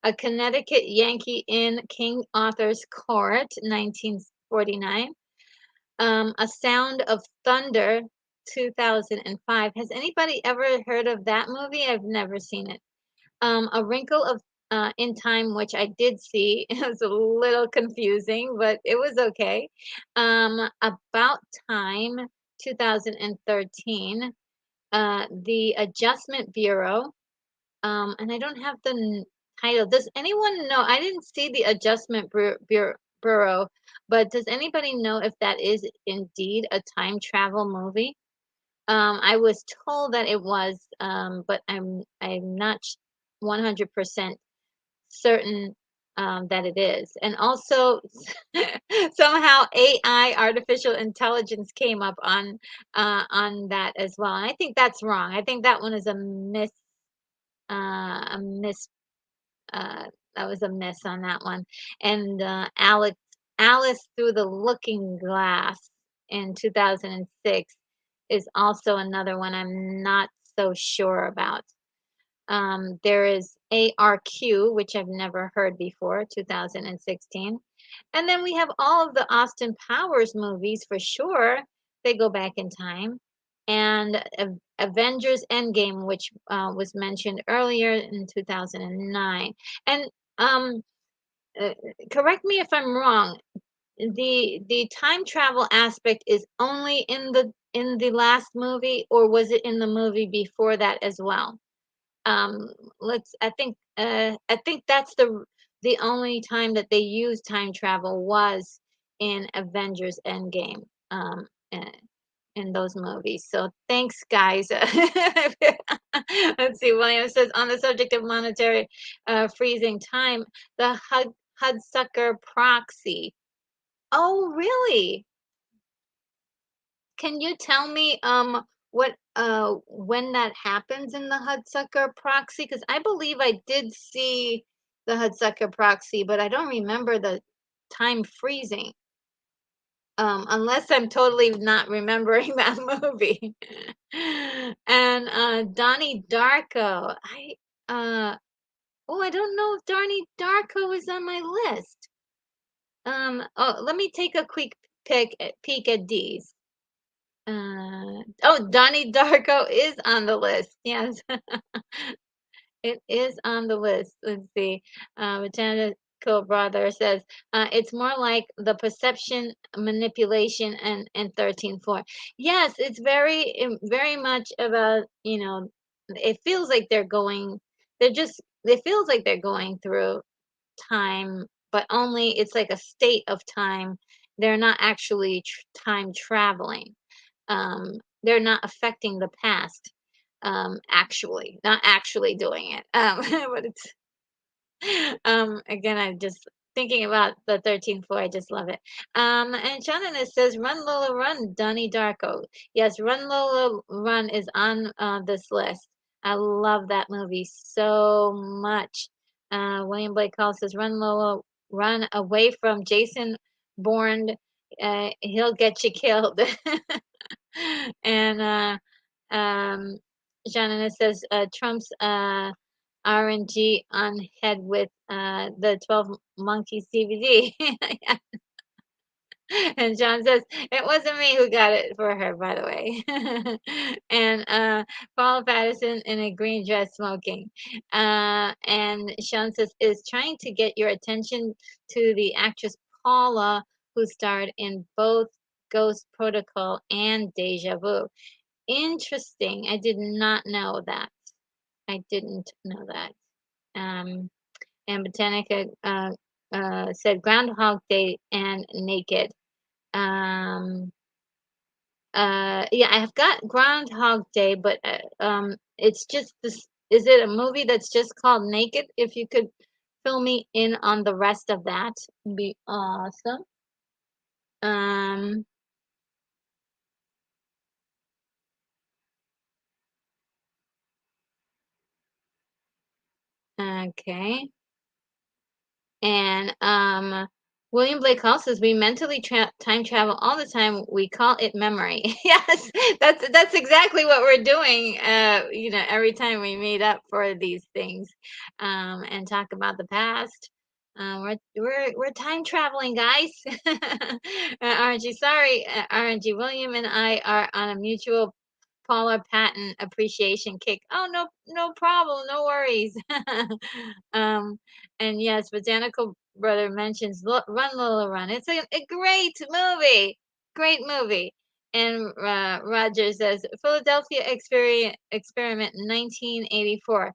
A Connecticut Yankee in King Arthur's Court, 1949. A Sound of Thunder, 2005. Has anybody ever heard of that movie? I've never seen it. A Wrinkle of in Time, which I did see. It was a little confusing, but it was okay. About Time, 2013. The Adjustment Bureau, and I don't have the title. Does anyone know? I didn't see the Adjustment Bureau, but does anybody know if that is indeed a time travel movie? I was told that it was, but I'm not 100% certain that it is. And also, somehow AI, artificial intelligence, came up on that as well. And I think that's wrong. I think that one is a miss. Uh, that was a miss on that one. And Alice Through the Looking Glass in 2006 is also another one I'm not so sure about. There is ARQ, which I've never heard before, 2016. And then we have all of the Austin Powers movies for sure. They go back in time. And Avengers Endgame, which was mentioned earlier in 2009. And um, uh, correct me if I'm wrong. The time travel aspect is only in the last movie, or was it in the movie before that as well? um let's I think that's the only time that they used time travel was in Avengers Endgame, uh, in those movies. So thanks, guys. Let's see. William says, on the subject of monetary freezing time, the Hudsucker proxy. Oh, really? Can you tell me what when that happens in the Hudsucker proxy? Because I believe I did see the Hudsucker proxy, but I don't remember the time freezing. Unless I'm totally not remembering that movie. And Donnie Darko. I don't know if Donnie Darko is on my list. Oh, let me take a quick peek at these. Oh, Donnie Darko is on the list. Yes, it is on the list. Let's see. Botanical Brother says it's more like the perception manipulation and 13-4. Yes, it's very much about, it feels like it feels like they're going through time, but only it's like a state of time. They're not actually time traveling. They're not affecting the past, actually, not actually doing it. But it's again, I'm just thinking about the 13-4. I just love it. And Shannon says, "Run Lola Run," Donnie Darko. Yes, Run Lola Run is on this list. I love that movie so much. William Blake Hall says, "Run Lola Run away from Jason Bourne. He'll get you killed." And um, Shannon says, Trump's RNG on head with the 12 Monkeys DVD. And John says, it wasn't me who got it for her, by the way. And Paula Patterson in a green dress smoking. And Sean says, is trying to get your attention to the actress Paula, who starred in both Ghost Protocol and Deja Vu. Interesting. I did not know that. I didn't know that. Um, and Botanica said Groundhog Day and Naked. Um, yeah, I've got Groundhog Day, but it's just this. Is it a movie that's just called Naked? If you could fill me in on the rest of that, it'd be awesome. Um, okay. And William Blake Hall says we mentally time travel all the time. We call it memory. Yes, that's exactly what we're doing. Every time we meet up for these things, and talk about the past. We're time traveling, guys. RNG, sorry, RNG. William and I are on a mutual Paula Patton appreciation kick. Oh, no, no problem, no worries. um, and yes, Botanical Brother mentions Run Lola Run. It's a great movie, great movie. And Roger says Philadelphia Experiment 1984.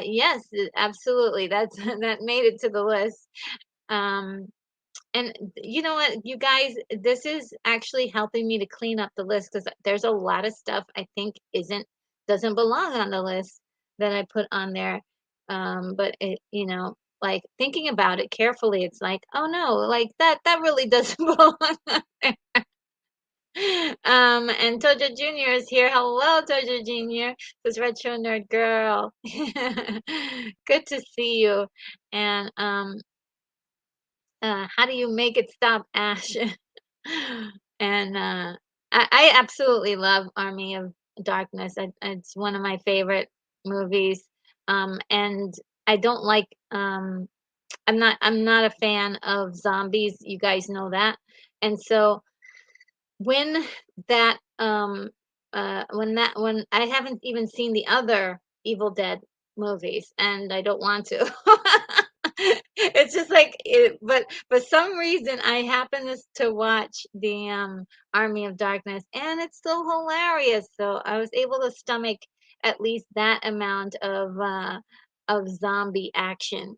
Yes, absolutely. That's that made it to the list. Um, and you know what, you guys, this is actually helping me to clean up the list because there's a lot of stuff I think isn't doesn't belong on the list that I put on there. But like thinking about it carefully, it's like, oh no, like that really doesn't belong on there. And Tojo Jr. is here. Hello, Tojo Jr. This retro nerd girl. Good to see you. And how do you make it stop, Ash? And I absolutely love Army of Darkness. It's one of my favorite movies. And I don't like. I'm not a fan of zombies. You guys know that. And so when that when I haven't even seen the other Evil Dead movies, and I don't want to. It's just like it, but for some reason I happen to watch the Army of Darkness, and it's still hilarious. So I was able to stomach at least that amount of zombie action.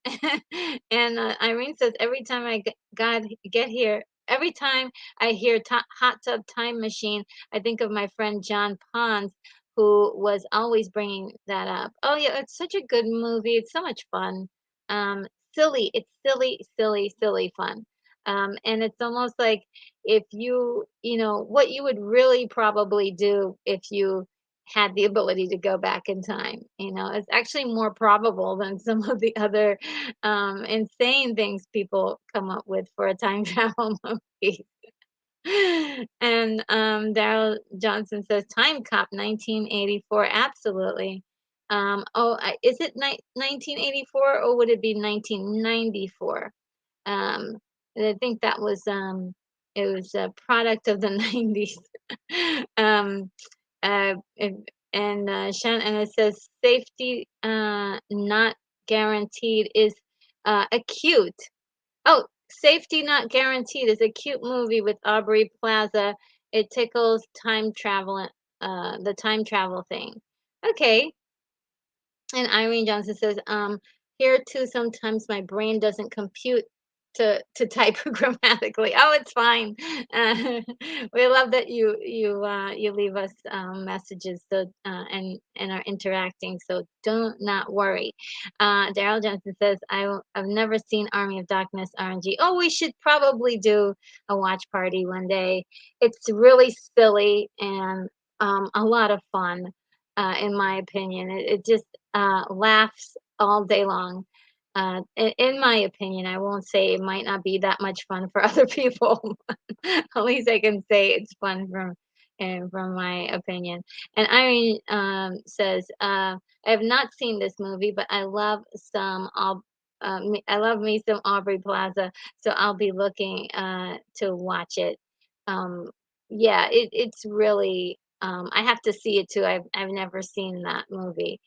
And Irene says every time God get here, every time I hear Hot Tub Time Machine, I think of my friend John Pons, who was always bringing that up. Oh yeah, it's such a good movie. It's so much fun. Um, Silly. It's silly, silly, silly fun. And it's almost like if what you would really probably do if you had the ability to go back in time. It's actually more probable than some of the other insane things people come up with for a time travel movie. And Daryl Johnson says Time Cop 1984. Absolutely. Is it 1984 or would it be 1994? Um, I think that was it was a product of the 90s. um, and it says safety not guaranteed is acute. Oh, Safety Not Guaranteed is a cute movie with Aubrey Plaza. It tickles the time travel thing. Okay. And Irene Johnson says, here too, sometimes my brain doesn't compute to type grammatically. Oh, it's fine. Uh, we love that you leave us messages and are interacting. So don't not worry. Daryl Johnson says, I've never seen Army of Darkness RNG. Oh, we should probably do a watch party one day. It's really silly and a lot of fun. In my opinion, it just laughs all day long. In my opinion, I won't say it might not be that much fun for other people. At least I can say it's fun from my opinion. And Irene says, I have not seen this movie, but I love I love me some Aubrey Plaza, so I'll be looking to watch it. Um, yeah, it's really. I have to see it too. I've never seen that movie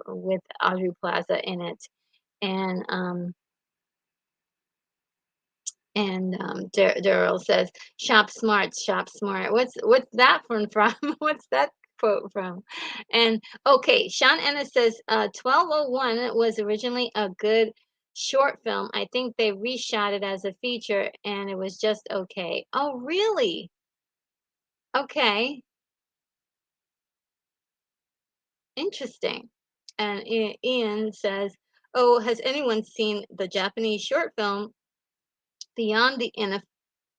with Audrey Plaza in it. And Daryl says, "Shop smart, shop smart." What's that one from? What's that quote from? And okay, Sean Ennis says, 1201 was originally a good short film. I think they reshot it as a feature, and it was just okay. Oh, really? Okay, interesting. And Ian says, "Oh, has anyone seen the Japanese short film Beyond the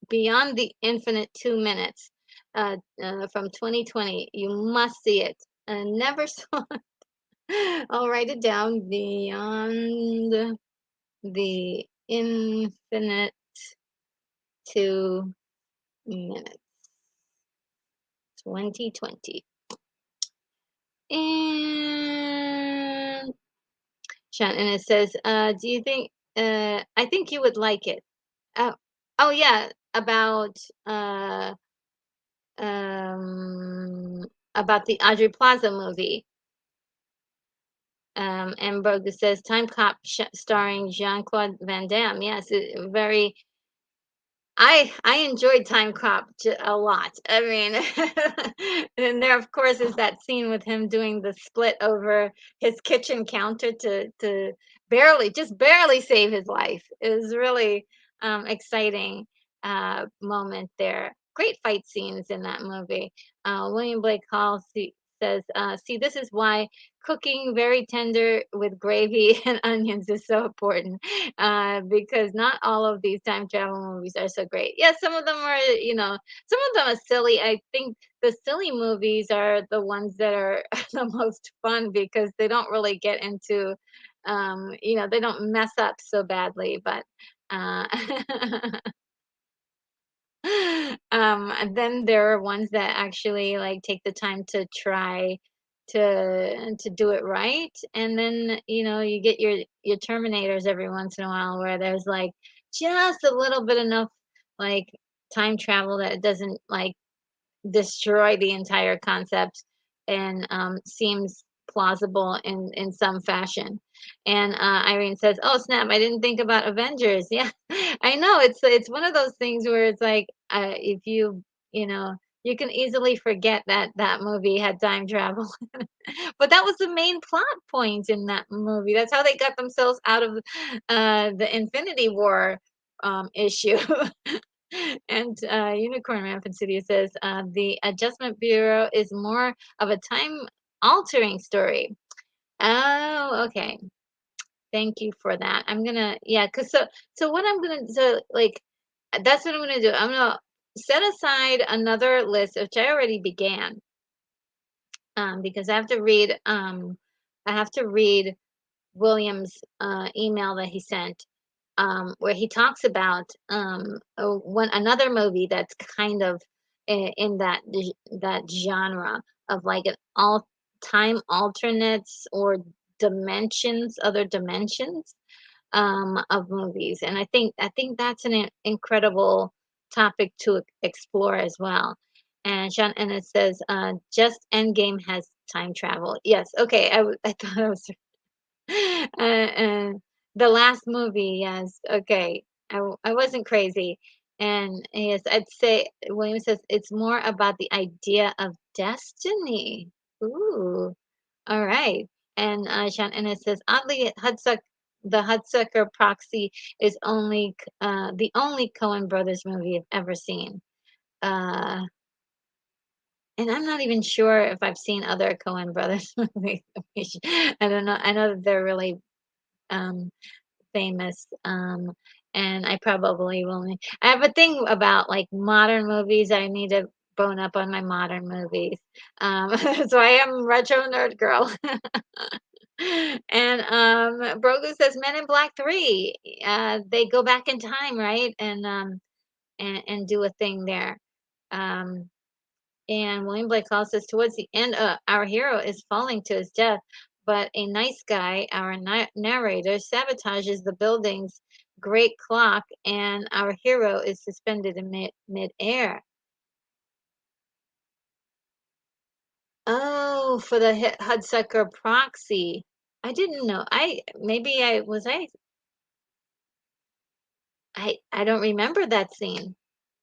Beyond the Infinite 2 minutes from 2020? You must see it." Never saw it. I'll write it down. Beyond the infinite 2 minutes, 2020. And Sean, and it says, do you think, I think you would like it. Oh, oh yeah, uh, um, about the Audrey Plaza movie. And Berger says, Time Cop starring Jean-Claude Van Damme. Yes, very I enjoyed Time Cop a lot. I mean, and there, of course, is that scene with him doing the split over his kitchen counter to barely, just barely save his life. It was really exciting moment there. Great fight scenes in that movie. William Blake Hall says, "See, this is why cooking very tender with gravy and onions is so important." Because not all of these time travel movies are so great. Yeah, some of them are, some of them are silly. I think the silly movies are the ones that are the most fun because they don't really get into, they don't mess up so badly. But uh, and then there are ones that actually like take the time to try to do it right. And then, you get your Terminators every once in a while where there's like just a little bit enough like time travel that it doesn't like destroy the entire concept and seems plausible in some fashion. And Irene says, "Oh snap! I didn't think about Avengers." Yeah, I know it's one of those things where it's like if you know you can easily forget that that movie had time travel, but that was the main plot point in that movie. That's how they got themselves out of the Infinity War issue. And Unicorn Rampant City says the Adjustment Bureau is more of a time altering story. Oh, okay. Thank you for that. I'm gonna, yeah, cause so what I'm gonna so like that's what I'm gonna do. I'm gonna set aside another list, which I already began, because I have to read Williams' email that he sent, where he talks about one another movie that's kind of in that genre of like an all time alternates or dimensions, other dimensions of movies, and I think that's an incredible topic to explore as well. And Sean, and it says, just Endgame has time travel. Yes, okay. I thought I was and the last movie, yes, okay. I wasn't crazy. And yes, I'd say William says it's more about the idea of destiny. Ooh, all right. And Sean, and it says oddly, the Hudsucker Proxy is the only Coen Brothers movie I've ever seen. Uh, and I'm not even sure if I've seen other Coen Brothers movies. I don't know. I know that they're really um famous. And I probably will. I have a thing about like modern movies. I need to bone up on my modern movies. So I am retro nerd girl. And Brogu says Men in Black 3. They go back in time, right? And do a thing there. Um, and William Blake Hall says, towards the end, our hero is falling to his death, but a nice guy, our narrator, sabotages the building's great clock, and our hero is suspended in midair. Oh, for the Hudsucker Proxy. I didn't know. Maybe I was I don't remember that scene.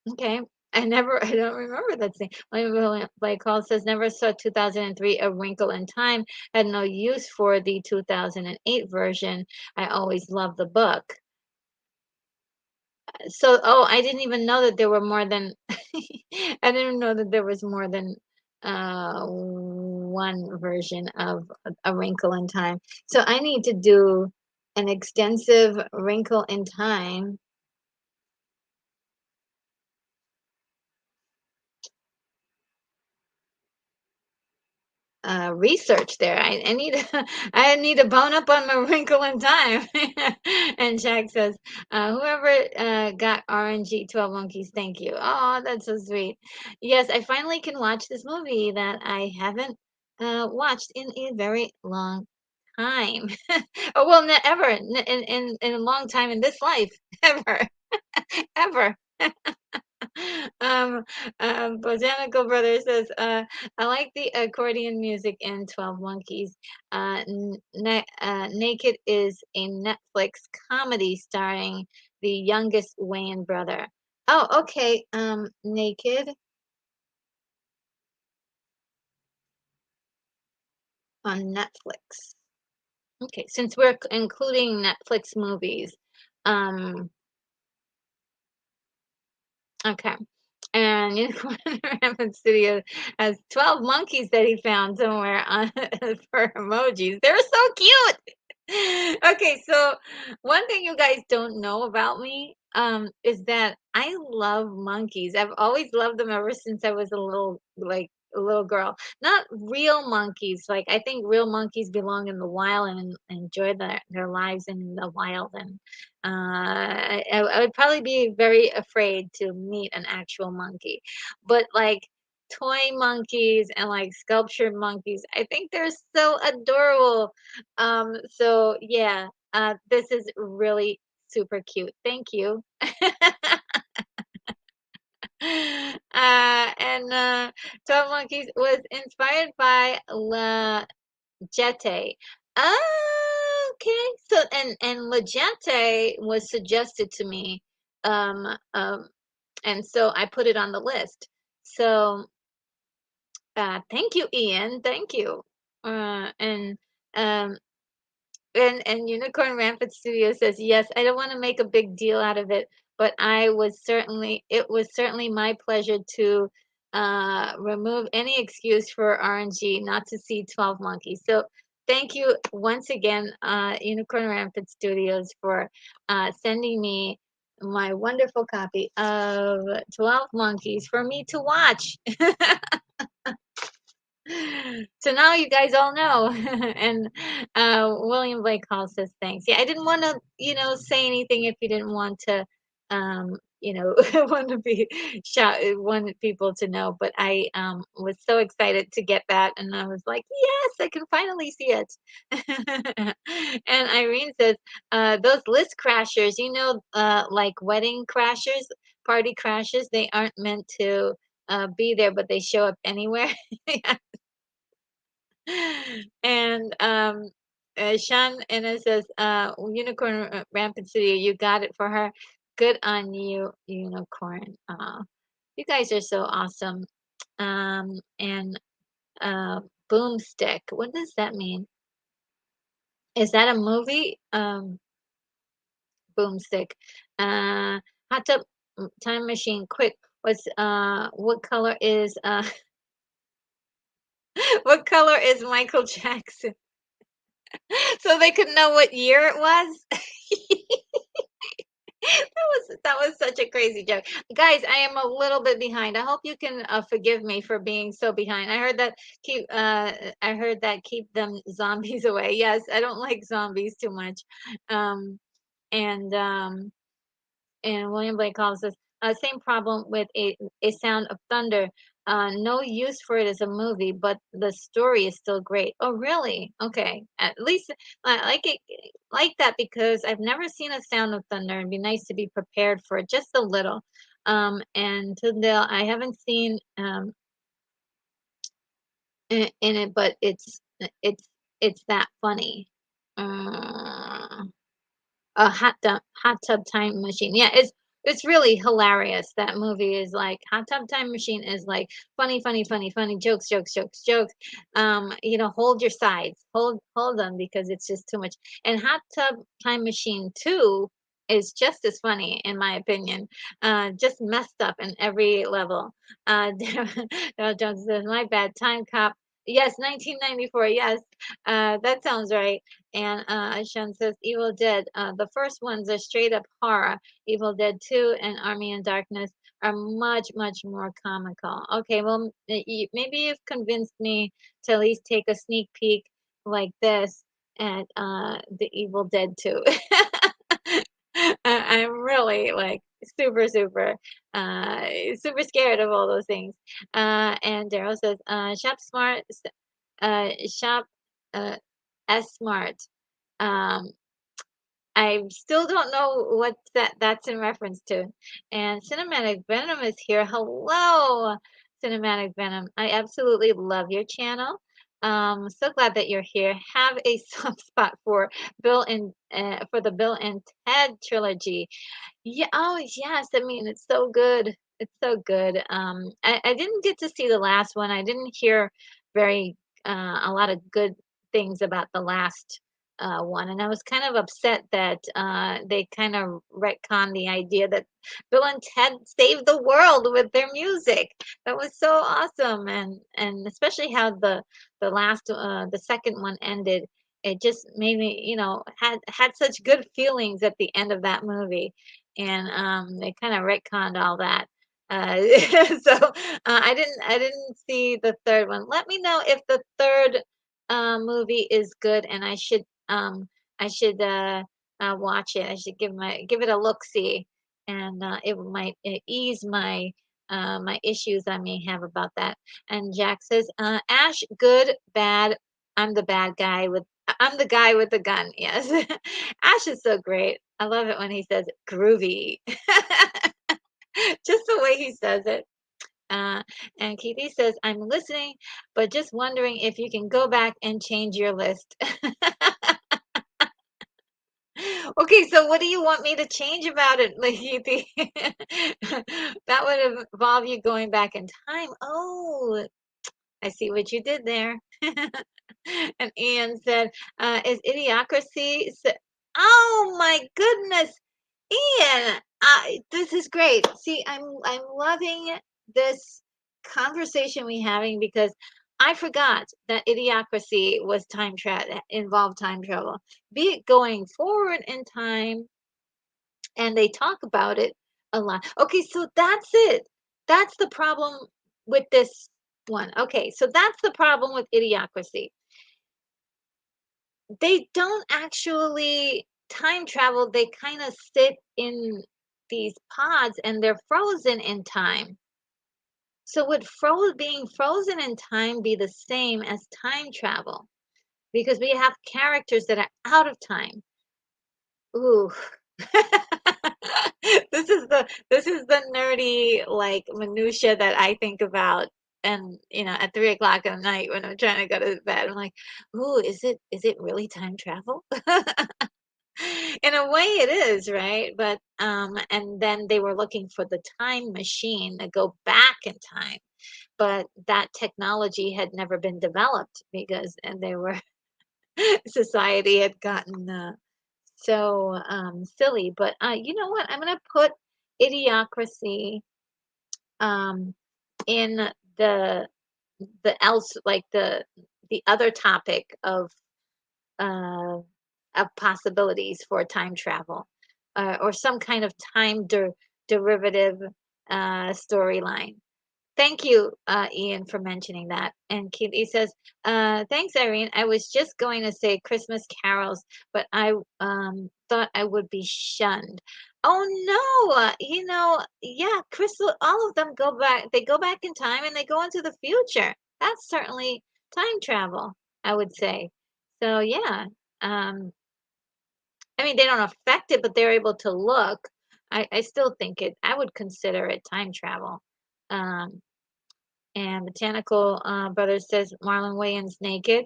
Okay. I don't remember that scene. Like Carl says, never saw 2003 A Wrinkle in Time, had no use for the 2008 version. I always loved the book. So, oh, I didn't even know that there were more than, I didn't know that there was more than one version of A Wrinkle in Time. So I need to do an extensive Wrinkle in Time. research there. I need I need to bone up on my Wrinkle in Time. And Jack says, whoever got RNG 12 Monkeys, thank you. Oh, that's so sweet. Yes, I finally can watch this movie that I haven't watched in a very long time. Oh, well, ever in a long time in this life, ever, ever. Um, Botanical Brother says, I like the accordion music in 12 Monkeys. Naked is a Netflix comedy starring the youngest Wayne brother. Oh, okay. Naked on Netflix. Okay, since we're including Netflix movies, um, okay. And Unicorn Rampant Studio has 12 monkeys that he found somewhere on for emojis. They're so cute. Okay, so one thing you guys don't know about me is that I love monkeys. I've always loved them ever since I was a little like a little girl. Not real monkeys. Like I think real monkeys belong in the wild and enjoy their lives in the wild. And I would probably be very afraid to meet an actual monkey. But like toy monkeys and like sculptured monkeys, I think they're so adorable. So yeah, this is really super cute. Thank you. And 12 Monkeys was inspired by La Jetty. Okay, so and La Jetty was suggested to me, um, um, and so I put it on the list. So thank you, Ian. Thank you. And um, and Unicorn Rampant Studio says, "Yes, I don't wanna make a big deal out of it, but it was certainly my pleasure to, remove any excuse for RNG not to see 12 Monkeys." So, thank you once again, Unicorn Rampant Studios for, sending me my wonderful copy of 12 Monkeys for me to watch. So now you guys all know. And William Blake Hall says thanks. Yeah, I didn't want to, say anything if you didn't want to, want to be wanted people to know. But I was so excited to get that, and I was like, yes, I can finally see it. And Irene says, those list crashers, like wedding crashers, party crashers, they aren't meant to be there, but they show up anywhere. And Sean Enna says, Unicorn Rampant City, you got it for her. Good on you, Unicorn. You guys are so awesome. And Boomstick, what does that mean? Is that a movie? Boomstick. Hot tub time machine, quick. What color is what color is Michael Jackson? So they could know what year it was. That was such a crazy joke. Guys, I am a little bit behind. I hope you can forgive me for being so behind. I heard that keep them zombies away. Yes, I don't like zombies too much. Um and William Blake calls this same problem with a Sound of Thunder. No use for it as a movie, but the story is still great. Oh, really? Okay. At least I like that because I've never seen a Sound of Thunder. It'd be nice to be prepared for it just a little. And Tyndale, I haven't seen in it, but it's that funny. Uh, a Hot Tub Time Machine. Yeah, it's really hilarious. That movie is like Hot Tub Time Machine is like funny, funny, funny, funny jokes, jokes, jokes, jokes. Hold your sides, hold them because it's just too much. And Hot Tub Time Machine 2 is just as funny in my opinion. Just messed up in every level. Daryl Jones says, "My bad, Time Cop." Yes, 1994. Yes, that sounds right. And Sean says, Evil Dead. The first ones are straight up horror. Evil Dead 2 and Army in Darkness are much, much more comical. Okay, well, maybe you've convinced me to at least take a sneak peek like this at the Evil Dead 2. I'm really like super, super, uh, super scared of all those things. And Daryl says, shop smart, shop uh, S smart. Um, I still don't know what that's in reference to. And Cinematic Venom is here. Hello, Cinematic Venom. I absolutely love your channel. So glad that you're here. Have a soft spot for for the Bill and Ted trilogy. Yeah, oh yes. I mean, it's so good. It's so good. I didn't get to see the last one. I didn't hear very a lot of good things about the last one, and I was kind of upset that they kind of retconned the idea that Bill and Ted saved the world with their music. That was so awesome, and especially how the second one ended. It just made me, had such good feelings at the end of that movie, and they kind of retconned all that. Uh, so I didn't see the third one. Let me know if the third movie is good, and I should watch it. I should give it a look see, and it might ease my issues I may have about that. And Jack says, Ash, good, bad. I'm the guy with the gun. Yes, Ash is so great. I love it when he says groovy. Just the way he says it. Uh, and Katie says, I'm listening, but just wondering if you can go back and change your list. Okay, so what do you want me to change about it, Lahiti? That would involve you going back in time. Oh, I see what you did there. And Ian said, is idiocracy? Oh my goodness, Ian, this is great. See, I'm loving this conversation we having because I forgot that idiocracy was time travel involved time travel. Be it going forward in time, and they talk about it a lot. Okay, so that's it. That's the problem with this one. Okay, so that's the problem with idiocracy. They don't actually time travel, they kind of sit in these pods and they're frozen in time. So would being frozen in time be the same as time travel? Because we have characters that are out of time. Ooh. This is the nerdy like minutia that I think about, and at 3 o'clock at night when I'm trying to go to bed, I'm like, ooh, is it really time travel? In a way it is, right? But and then they were looking for the time machine to go back in time, but that technology had never been developed because and they were society had gotten so silly. But you know what? I'm gonna put idiocracy um in the the other topic uh of possibilities for time travel, or some kind of time derivative storyline. Thank you, Ian, for mentioning that. And Keely says, thanks, Irene. I was just going to say Christmas carols, but I thought I would be shunned. Oh, no. Yeah, Crystal, all of them go back. They go back in time and they go into the future. That's certainly time travel, I would say. So, yeah. Um, I mean, they don't affect it, but they're able to look. I still think I would consider it time travel. Um, and Botanical Brothers says Marlon Wayans naked.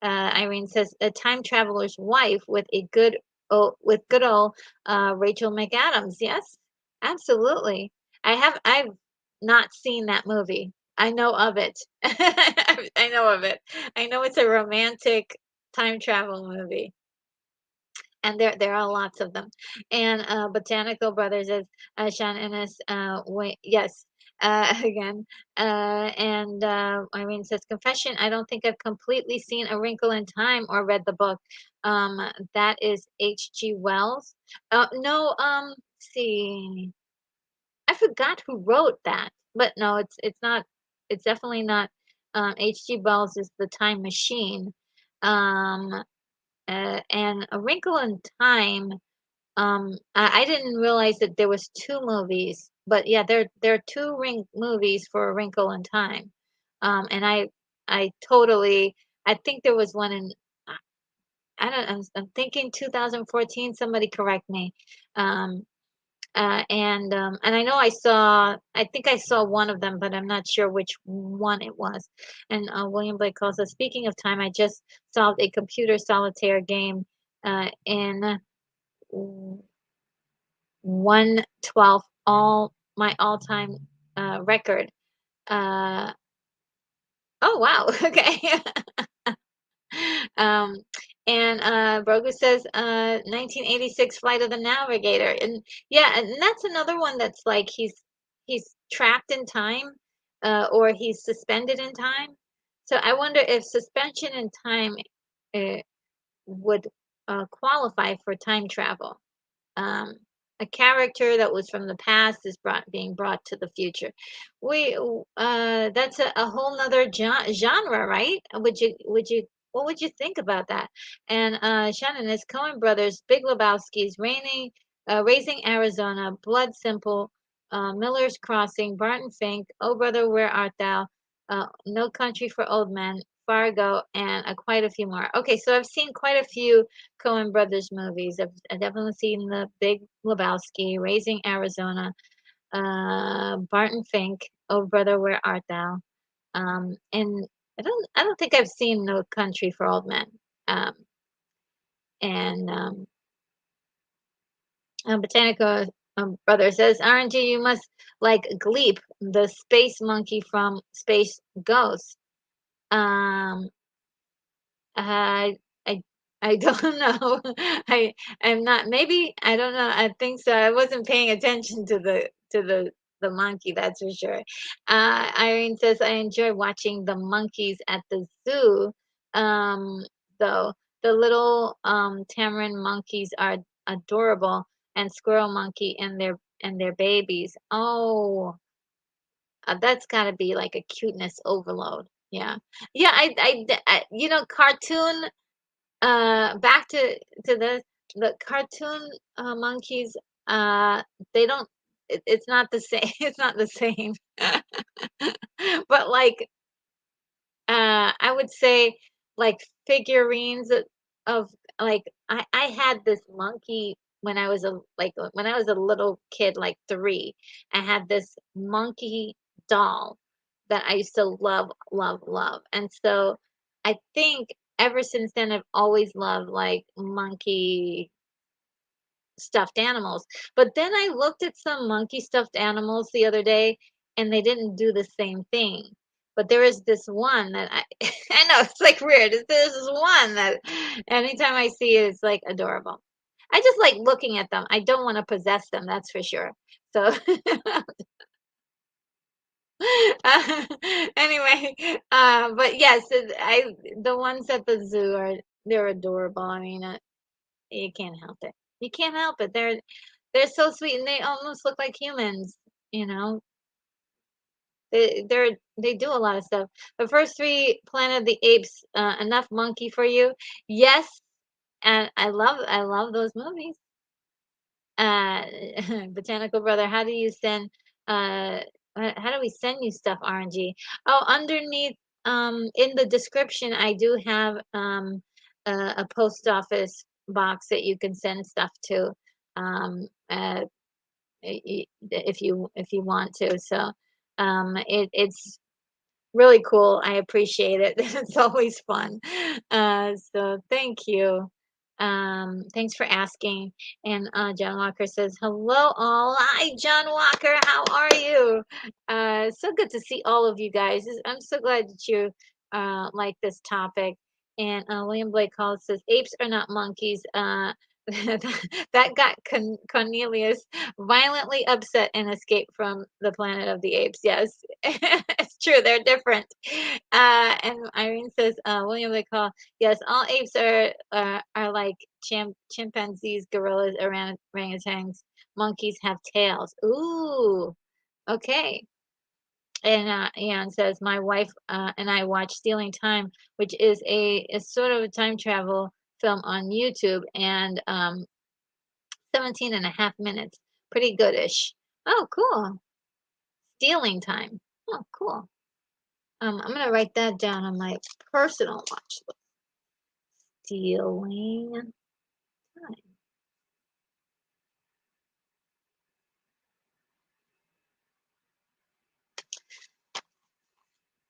Irene says a time traveler's wife with good old Rachel McAdams. Yes, absolutely. I've not seen that movie. I know of it. I know of it. I know it's a romantic time travel movie, and there are lots of them. And Botanical Brothers is Sean Ennis. Wait, yes, again. And Irene says, "Confession: I don't think I've completely seen A Wrinkle in Time or read the book. Um, that is H.G. Wells. No. See." I forgot who wrote that, but no, it's not. It's definitely not. H.G. Wells is The Time Machine, um, and A Wrinkle in Time. I didn't realize that there was two movies, but yeah, there are two ring movies for A Wrinkle in Time, and I totally. I think there was one in. I don't. I'm thinking 2014. Somebody correct me. Um, and I know I think I saw one of them, but I'm not sure which one it was. And William Blake calls us. Speaking of time, I just solved a computer solitaire game in 112, all my all-time record. Uh, oh wow, okay. Um, and Brogu says 1986 Flight of the Navigator, and yeah, and that's another one that's like he's trapped in time, or he's suspended in time. So I wonder if suspension in time uh, would qualify for time travel. um, a character that was from the past is being brought to the future. That's a whole nother genre, right? What would you think about that? And Shannon is Coen Brothers, Big Lebowski's, Raising Arizona, Blood Simple, Miller's Crossing, Barton Fink, Oh Brother, Where Art Thou, No Country for Old Men, Fargo, and quite a few more. Okay, so I've seen quite a few Coen Brothers movies. I've definitely seen The Big Lebowski, Raising Arizona, Barton Fink, Oh Brother, Where Art Thou? And I don't think I've seen No Country for Old Men. Um, and Botanical Brother says, RNG, you must like Gleep, the space monkey from Space Ghost. Um, I I I don't know. I I'm not maybe I don't know. I think so. I wasn't paying attention to the monkey, that's for sure. Irene says I enjoy watching the monkeys at the zoo. Um, though the little tamarin monkeys are adorable, and squirrel monkey and their babies. Oh, that's got to be like a cuteness overload. Yeah. Yeah, you know, cartoon back to the cartoon monkeys. They don't. It's not the same. It's not the same. But like, I would say like figurines of like I had this monkey when I was when I was a little kid, like three. I had this monkey doll that I used to love, love, love, and so I think ever since then I've always loved like monkey stuffed animals. But then I looked at some monkey stuffed animals the other day and they didn't do the same thing. But there is this one that I know it's like weird. There's this one that anytime I see it, it's like adorable. I just like looking at them. I don't want to possess them, that's for sure. So uh, anyway, but yes, the ones at the zoo they're adorable. I mean, you can't help it. You can't help it. They're so sweet and they almost look like humans, you know. They do a lot of stuff. The first three Planet of the Apes, enough monkey for you? Yes, and I love those movies. Uh, Botanical Brother, how do you send how do we send you stuff, RNG? Oh, underneath in the description I do have a post office box that you can send stuff to. If you want to. So it's really cool. I appreciate it. It's always fun. So thank you. Thanks for asking. And John Walker says, hello all. Hi, John Walker. How are you? So good to see all of you guys. I'm so glad that you like this topic. And William Blake Hall says, apes are not monkeys. That got Cornelius violently upset and escaped from the Planet of the Apes. Yes, it's true. They're different. And Irene says, William Blake Hall, yes, all apes are like chimpanzees, gorillas, orangutans. monkeys have tails. Ooh, okay. And Anne says, my wife and I watch Stealing Time, which is sort of a time travel film on YouTube, and 17 and a half minutes. Pretty goodish. Oh, cool. Stealing Time. Oh, cool. I'm gonna write that down on my personal watch list. Stealing Time.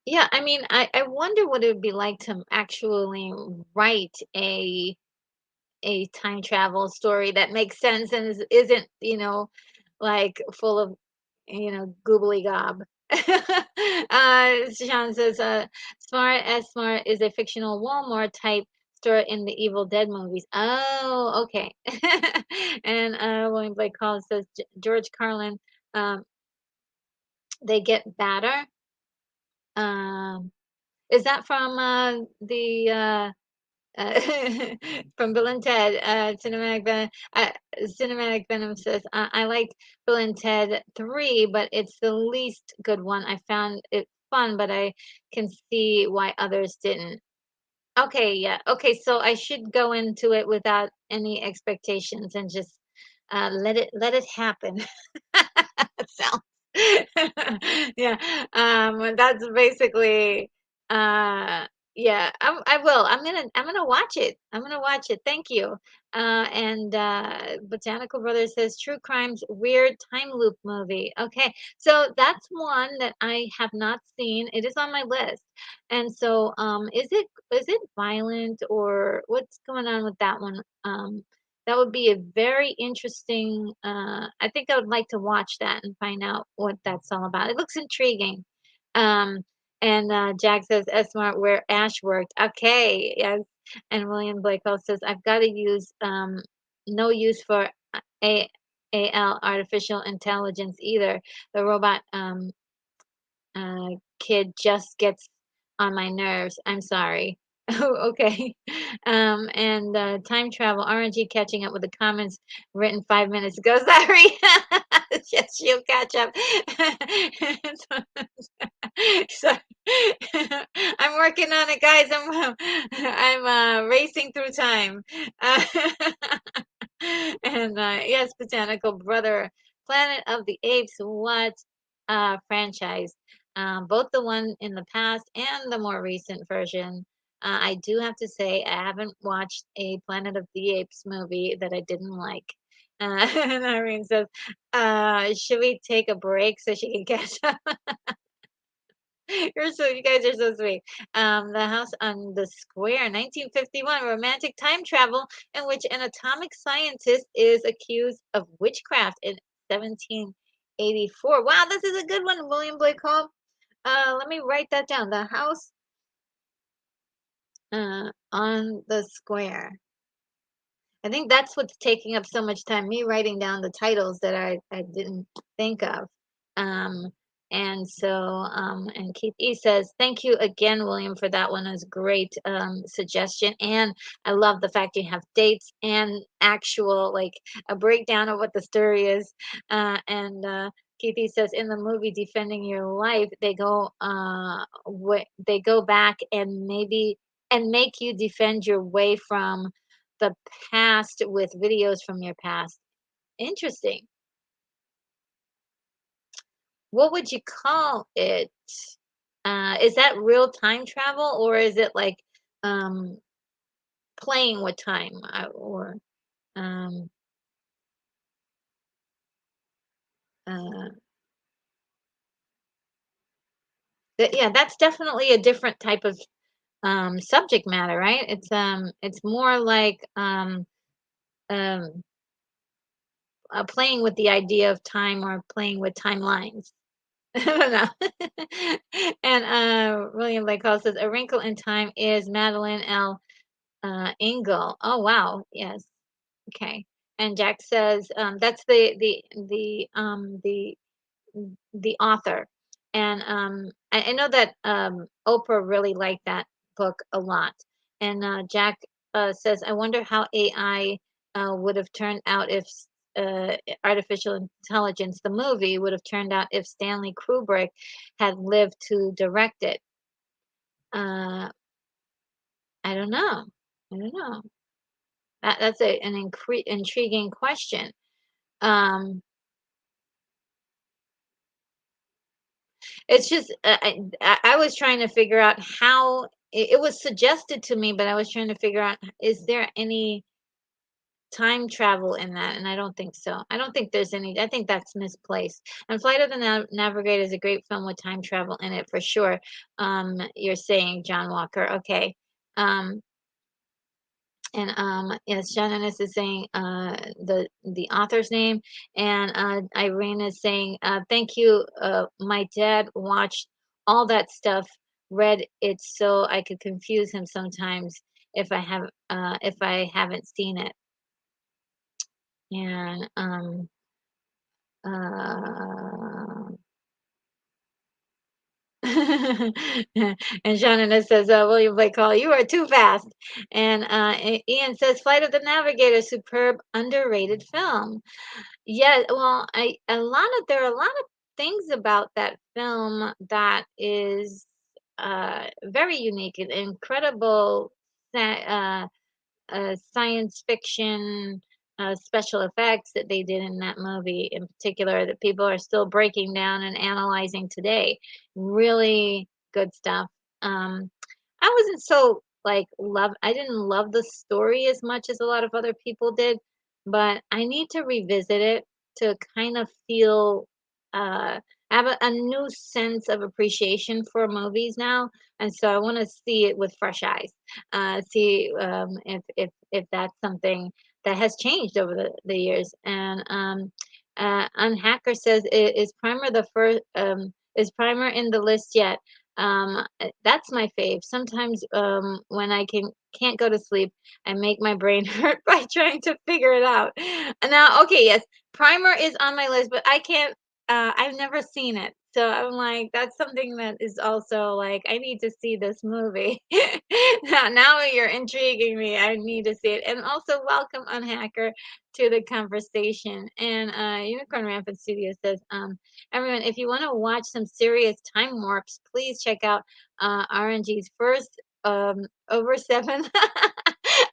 Yeah, I mean, I wonder what it would be like to actually write a time travel story that makes sense and isn't, like full of, goobly gob. Sean says, Smart as Smart is a fictional Walmart type store in the Evil Dead movies. Oh, okay. And William Blake Collins says, George Carlin, um, they get better. Um, is that from the uh, from Bill and Ted, Cinematic Venom says, I like Bill and Ted 3, but it's the least good one. I found it fun, but I can see why others didn't. Okay, yeah. Okay, so I should go into it without any expectations and just let it happen. Sounds yeah. That's basically yeah. I will. I'm gonna watch it. I'm gonna watch it. Thank you. And Botanical Brothers says True Crime's Weird Time Loop movie. Okay, so that's one that I have not seen. It is on my list. And so, is it violent or what's going on with that one? That would be a very interesting. I think I would like to watch that and find out what that's all about. It looks intriguing. Um, and Jack says, "S smart where Ash worked." Okay, yes. And William Blake also says, "I've got to use no use for a AL artificial intelligence either. The robot kid just gets on my nerves. I'm sorry." Oh, okay. And time travel, RNG catching up with the comments written 5 minutes ago. Sorry. Yes, she'll catch up. So, I'm working on it, guys. I'm racing through time. Uh, and yes, Botanical Brother, Planet of the Apes. What franchise? Both the one in the past and the more recent version. I do have to say, I haven't watched a Planet of the Apes movie that I didn't like. And Irene says, should we take a break so she can catch up? You guys are so sweet. The House on the Square, 1951, romantic time travel in which an atomic scientist is accused of witchcraft in 1784. Wow, this is a good one, William Blake Hall. Let me write that down. The House on the Square. I think that's what's taking up so much time, me writing down the titles that I didn't think of. Um, and so, and Keith E says, thank you again, William, for that one. It was a great suggestion. And I love the fact you have dates and actual, like a breakdown of what the story is. And Keith E says, in the movie Defending Your Life, they go back and maybe and make you defend your way from the past with videos from your past. Interesting. What would you call it? Is that real time travel or is it like um, playing with time or um, uh, yeah, that's definitely a different type of subject matter, right? It's more like um, playing with the idea of time or playing with timelines. I don't know. And William Blake Hall says, A Wrinkle in Time is Madeline L. Engel. Oh, wow. Yes. Okay. And Jack says, that's the author. And I know that Oprah really liked that book a lot. And Jack says, I wonder how AI would have turned out if artificial intelligence, the movie, would have turned out if Stanley Kubrick had lived to direct it. Uh, I don't know. I don't know. That's an intriguing question. Um, it's just I was trying to figure out how it was suggested to me, but I was trying to figure out, is there any time travel in that? And I don't think so. I don't think there's any. I think that's misplaced. And Flight of the Navigator is a great film with time travel in it for sure. You're saying John Walker, okay? Um, and yes, Shannon is saying the author's name, and Irene is saying thank you. My dad watched all that stuff, read it so I could confuse him sometimes if I haven't seen it. And uh, and Shannon says, William Blake Hall, you are too fast. And Ian says, Flight of the Navigator, superb, underrated film. Yeah, well, there are a lot of things about that film that is very unique and incredible. Science fiction special effects that they did in that movie in particular that people are still breaking down and analyzing today. Really good stuff. I wasn't so like I didn't love the story as much as a lot of other people did, but I need to revisit it to kind of feel uh have a new sense of appreciation for movies now. And so I want to see it with fresh eyes, see if that's something that has changed over the years. And Unhacker says, Is Primer the first? Is Primer in the list yet?" That's my fave. Sometimes when I can't go to sleep, I make my brain hurt by trying to figure it out. And now, okay, yes, Primer is on my list, but I can't. I've never seen it. So I'm like, that's something that is also like, I need to see this movie. Now you're intriguing me. I need to see it. And also, welcome Unhacker to the conversation. And Unicorn Rampant Studio says, everyone, if you want to watch some serious time warps, please check out RNG's first over 7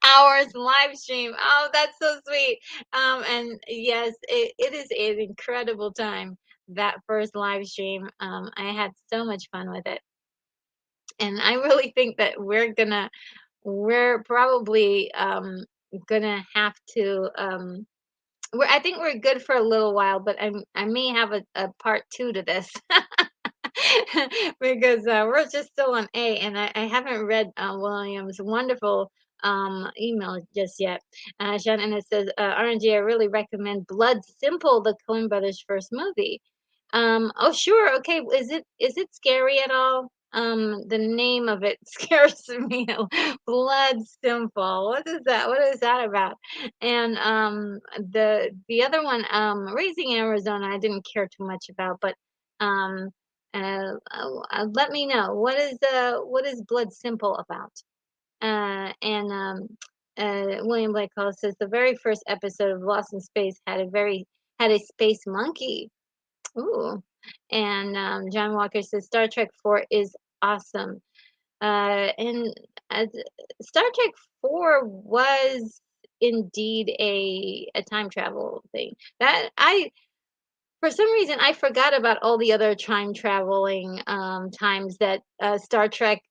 hours live stream. Oh, that's so sweet. And yes, it is an incredible time, that first live stream. I had so much fun with it. And I really think that we're probably gonna have to I think we're good for a little while, but I may have a part two to this. Because we're just still on A, and I haven't read William's wonderful email just yet. Shannon, it says, RNG, I really recommend Blood Simple, the Coen Brothers' first movie. Oh, sure. Okay. Is it scary at all? The name of it scares me. Blood Simple. What is that? What is that about? And the other one, Raising Arizona, I didn't care too much about, but um, let me know what is Blood Simple about? And William Blake Hall says the very first episode of Lost in Space had a space monkey. Ooh. And John Walker says Star Trek 4 is awesome. And Star Trek 4 was indeed a time travel thing. That I For some reason I forgot about all the other time traveling times that Star Trek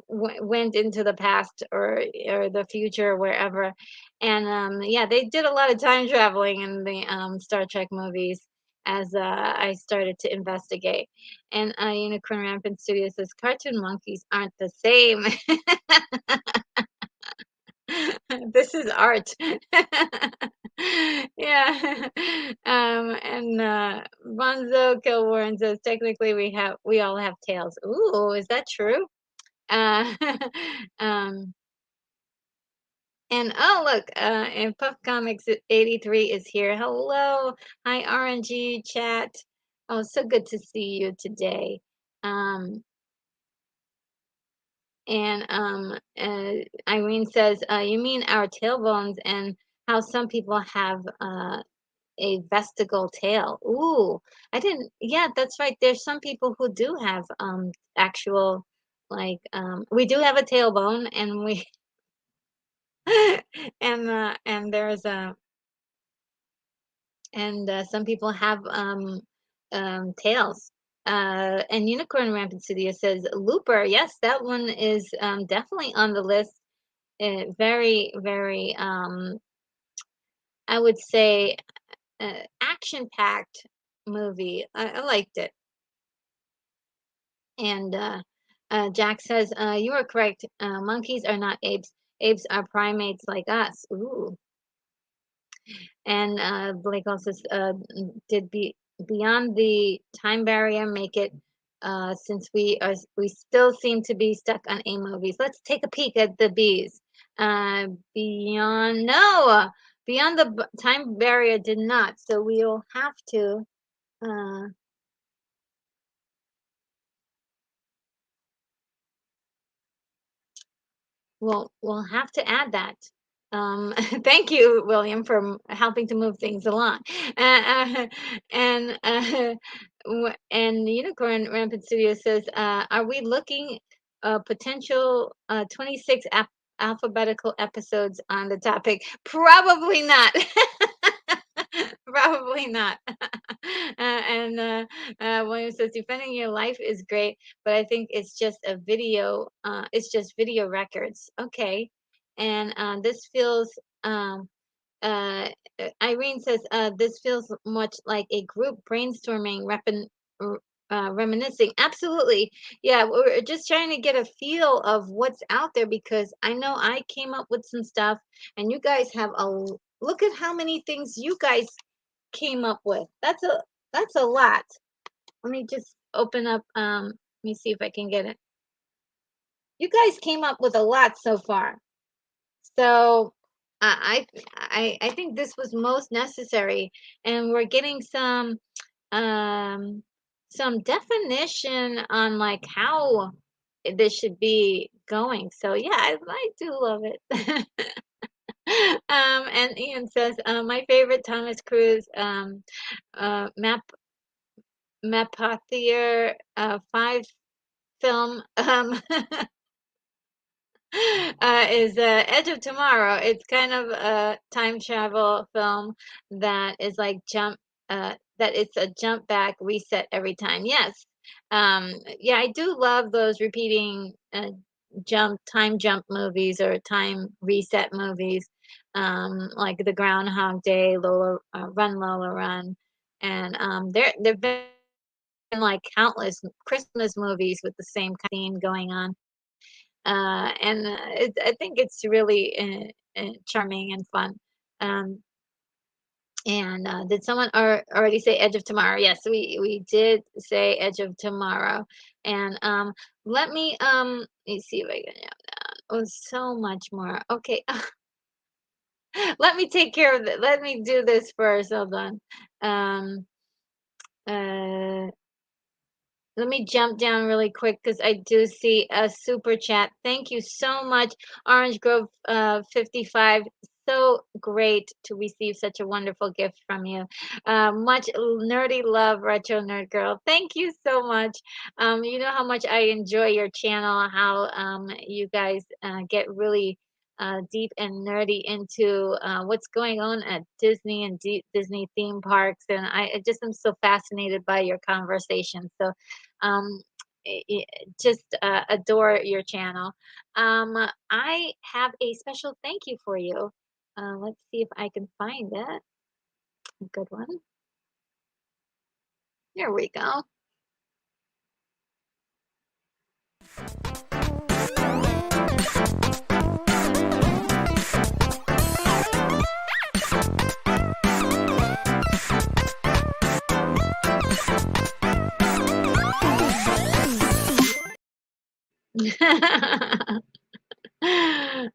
went into the past or the future, wherever. And yeah, they did a lot of time traveling in the Star Trek movies as I started to investigate. And Unicorn Rampant Studio says cartoon monkeys aren't the same. This is art. Yeah. And Bonzo Kilwarren says technically we all have tails. Ooh, is that true? Uh, um, and oh look, and Puff Comics 83 is here. Hello, hi RNG chat. Oh, so good to see you today. Um, and Irene says, you mean our tailbones and how some people have a vestigial tail. Ooh, I didn't. Yeah, that's right. There's some people who do have actual like we do have a tailbone, and we and there's a and some people have tails. And Unicorn Rampant Studio says Looper. Yes, that one is definitely on the list. Very, very, I would say, action-packed movie. I liked it. And Jack says, you are correct. Monkeys are not apes. Apes are primates like us. Ooh. And Blake also did be beyond the time barrier make it since we still seem to be stuck on A movies. Let's take a peek at the B's. Beyond no, beyond the time barrier did not. So we'll have to. Uh, we'll have to add that. Thank you, William, for helping to move things along. And and Unicorn Rampant Studio says, "Are we looking potential 26 alphabetical episodes on the topic? Probably not. Probably not." And William says, "Defending your life is great, but I think it's just a video. It's just video records." Okay, and this feels. Irene says, "This feels much like a group brainstorming, reminiscing." Absolutely, yeah. We're just trying to get a feel of what's out there because I know I came up with some stuff, and you guys have look at how many things you guys came up with. That's a lot. Let me just open up. Let me see if I can get it. You guys came up with a lot so far. So I think this was most necessary, and we're getting um some definition on like how this should be going. So yeah, I do love it. And Ian says, my favorite Thomas Cruise Mapothier 5 film is Edge of Tomorrow. It's kind of a time travel film that is like that it's a jump back reset every time. Yes. Yeah, I do love those repeating time jump movies or time reset movies. Like the Groundhog Day, Lola Run Lola Run. And there've been like countless Christmas movies with the same kind of theme going on. And I think it's really charming and fun. Um, and did someone already say Edge of Tomorrow? Yes, we did say Edge of Tomorrow. And let me see if I can. Oh, so much more. Okay, let me take care of it. Let me do this first. Hold on. Um, uh, Let me jump down really quick because I do see a super chat. Thank you so much, Orange Grove 55. So great to receive such a wonderful gift from you. Much nerdy love, Retro Nerd Girl. Thank you so much. You know how much I enjoy your channel, how you guys get really deep and nerdy into what's going on at Disney and Disney theme parks. And I just am so fascinated by your conversation. So um, just adore your channel. I have a special thank you for you. Let's see if I can find it. A good one. Here we go.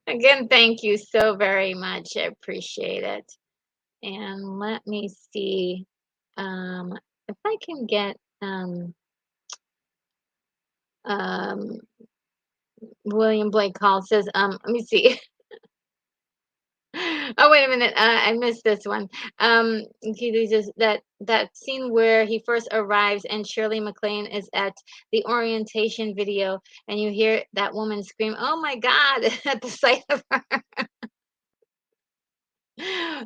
Again, thank you so very much. I appreciate it. And let me see if I can get um, William Blake Hall says, let me see. Oh, wait a minute. I missed this one. Okay, that scene where he first arrives and Shirley MacLaine is at the orientation video, and you hear that woman scream, "Oh my God!" at the sight of her.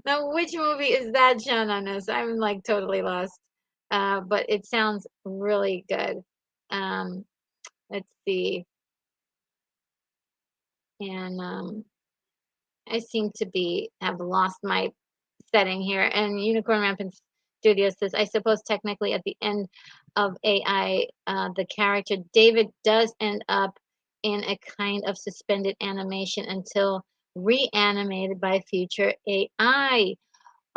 Now, which movie is that shown on this? I'm like totally lost. But it sounds really good. Um, let's see. And I seem to be have lost my setting here. And Unicorn Rampant Studio says, I suppose technically at the end of AI, the character David does end up in a kind of suspended animation until reanimated by future AI.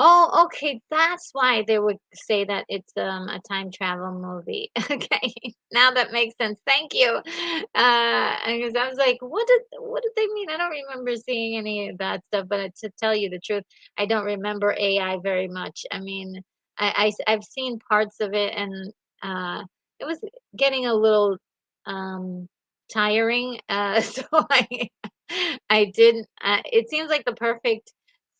Oh, okay, that's why they would say that it's, a time travel movie. Okay, now that makes sense. Thank you. Because I was like, what did they mean? I don't remember seeing any of that stuff, but to tell you the truth, I don't remember AI very much. I mean, I've seen parts of it, and it was getting a little tiring. So I didn't. It seems like the perfect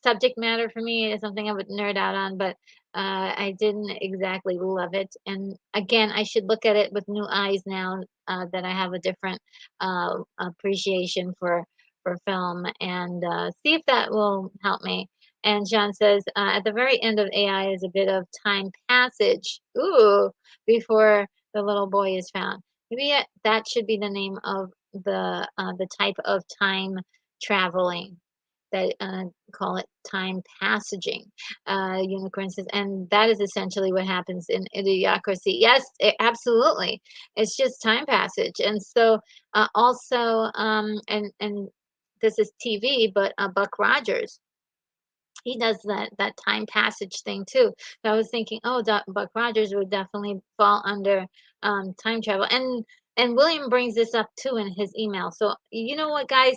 subject matter for me is something I would nerd out on, but I didn't exactly love it. And again, I should look at it with new eyes now that I have a different appreciation for film, and see if that will help me. And John says, at the very end of AI is a bit of time passage. Ooh, before the little boy is found. Maybe that should be the name of the type of time traveling that call it time passaging. Unicorn says, and that is essentially what happens in Idiocracy. Yes, absolutely. It's just time passage. And so also, and this is TV, but Buck Rogers, he does that time passage thing too. So I was thinking, oh, Buck Rogers would definitely fall under time travel. And William brings this up too in his email. So you know what, guys?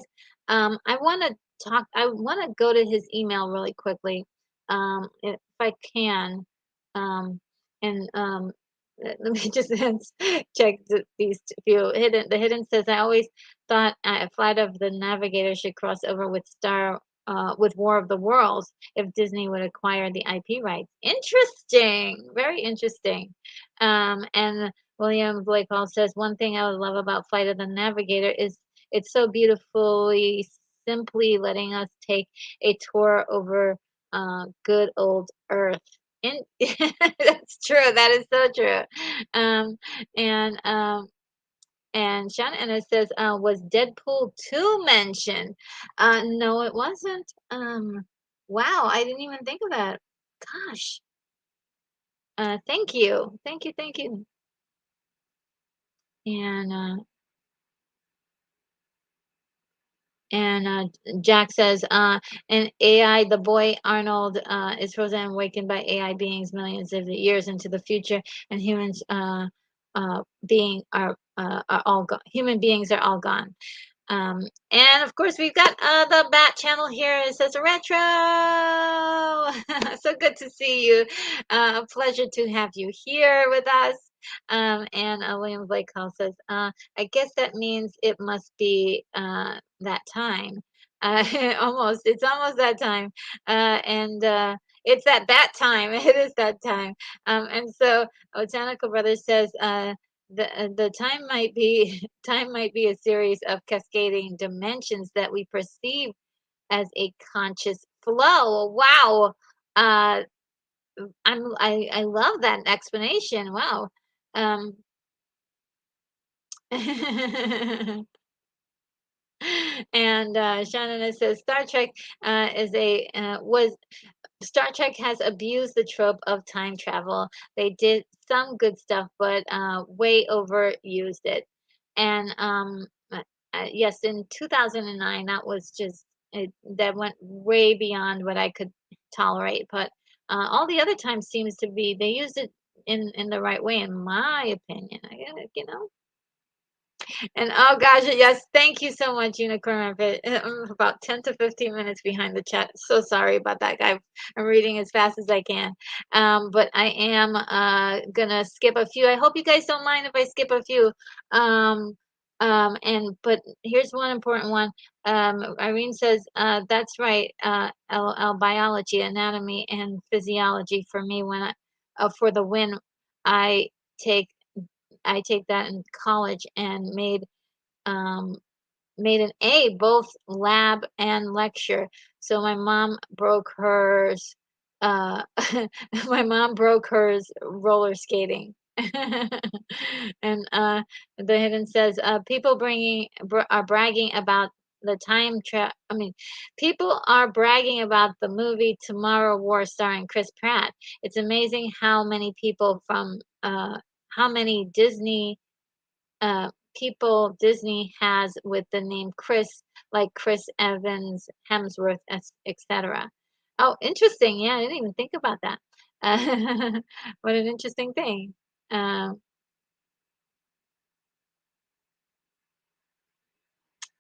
I want to talk. I want to go to his email really quickly, if I can. Um, and let me just check these few hidden. The hidden says, I always thought Flight of the Navigator should cross over with Star with War of the Worlds if Disney would acquire the IP rights. Interesting, very interesting. And William Blake Hall says, one thing I would love about Flight of the Navigator is it's so beautifully, simply letting us take a tour over good old Earth. In, that's true. That is so true. Um, and Sean Ennis says, was Deadpool 2 mentioned? No, it wasn't. Wow, I didn't even think of that. Gosh. Thank you. Thank you, thank you. And Jack says, in AI, the boy Arnold is frozen and awakened by AI beings millions of years into the future, and humans being are all gone. Human beings are all gone. And of course, we've got the Bat channel here. It says retro. So good to see you. A pleasure to have you here with us. And William Blake Hall says, I guess that means it must be that time. Almost, it's almost that time. And it's at that time. It is that time. And so Botanical Brothers says, the time might be time might be a series of cascading dimensions that we perceive as a conscious flow. Wow. Uh, I love that explanation. Wow. Um, and Shannon says Star Trek is a was Star Trek has abused the trope of time travel. They did some good stuff, but way overused it. And yes, in 2009, that was just that went way beyond what I could tolerate. But all the other times seems to be they used it in the right way, in my opinion. I gotta, and oh gosh, yes, thank you so much, Unicorn. I'm about 10 to 15 minutes behind the chat. So sorry about that, guy. I'm reading as fast as I can. But I am gonna skip a few. I hope you guys don't mind if I skip a few. Um, And but here's one important one. Irene says, "That's right. Biology, anatomy, and physiology for me for the win. I take I take that in college and um, made an A, both lab and lecture. So my mom broke hers. Uh, my mom broke hers roller skating." And the hidden says, people are bragging about the time trap. I mean, people are bragging about the movie Tomorrow War starring Chris Pratt. It's amazing how many people Disney has with the name Chris, like Chris Evans, Hemsworth, etc. Oh, interesting. Yeah, I didn't even think about that. What an interesting thing. Um,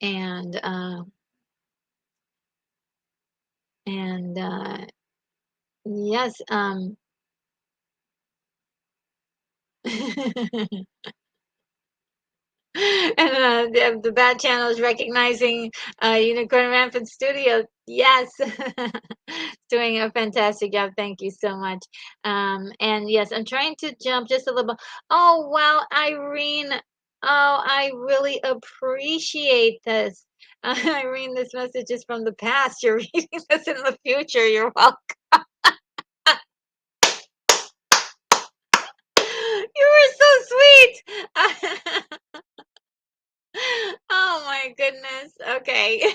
and and yes. And the Bad Channel is recognizing Unicorn Rampant Studio. Yes, doing a fantastic job. Thank you so much. And yes, I'm trying to jump just a little bit. Oh, wow, Irene. Oh, I really appreciate this. Irene, this message is from the past. You're reading this in the future. You're welcome. You were so sweet. Oh my goodness. Okay.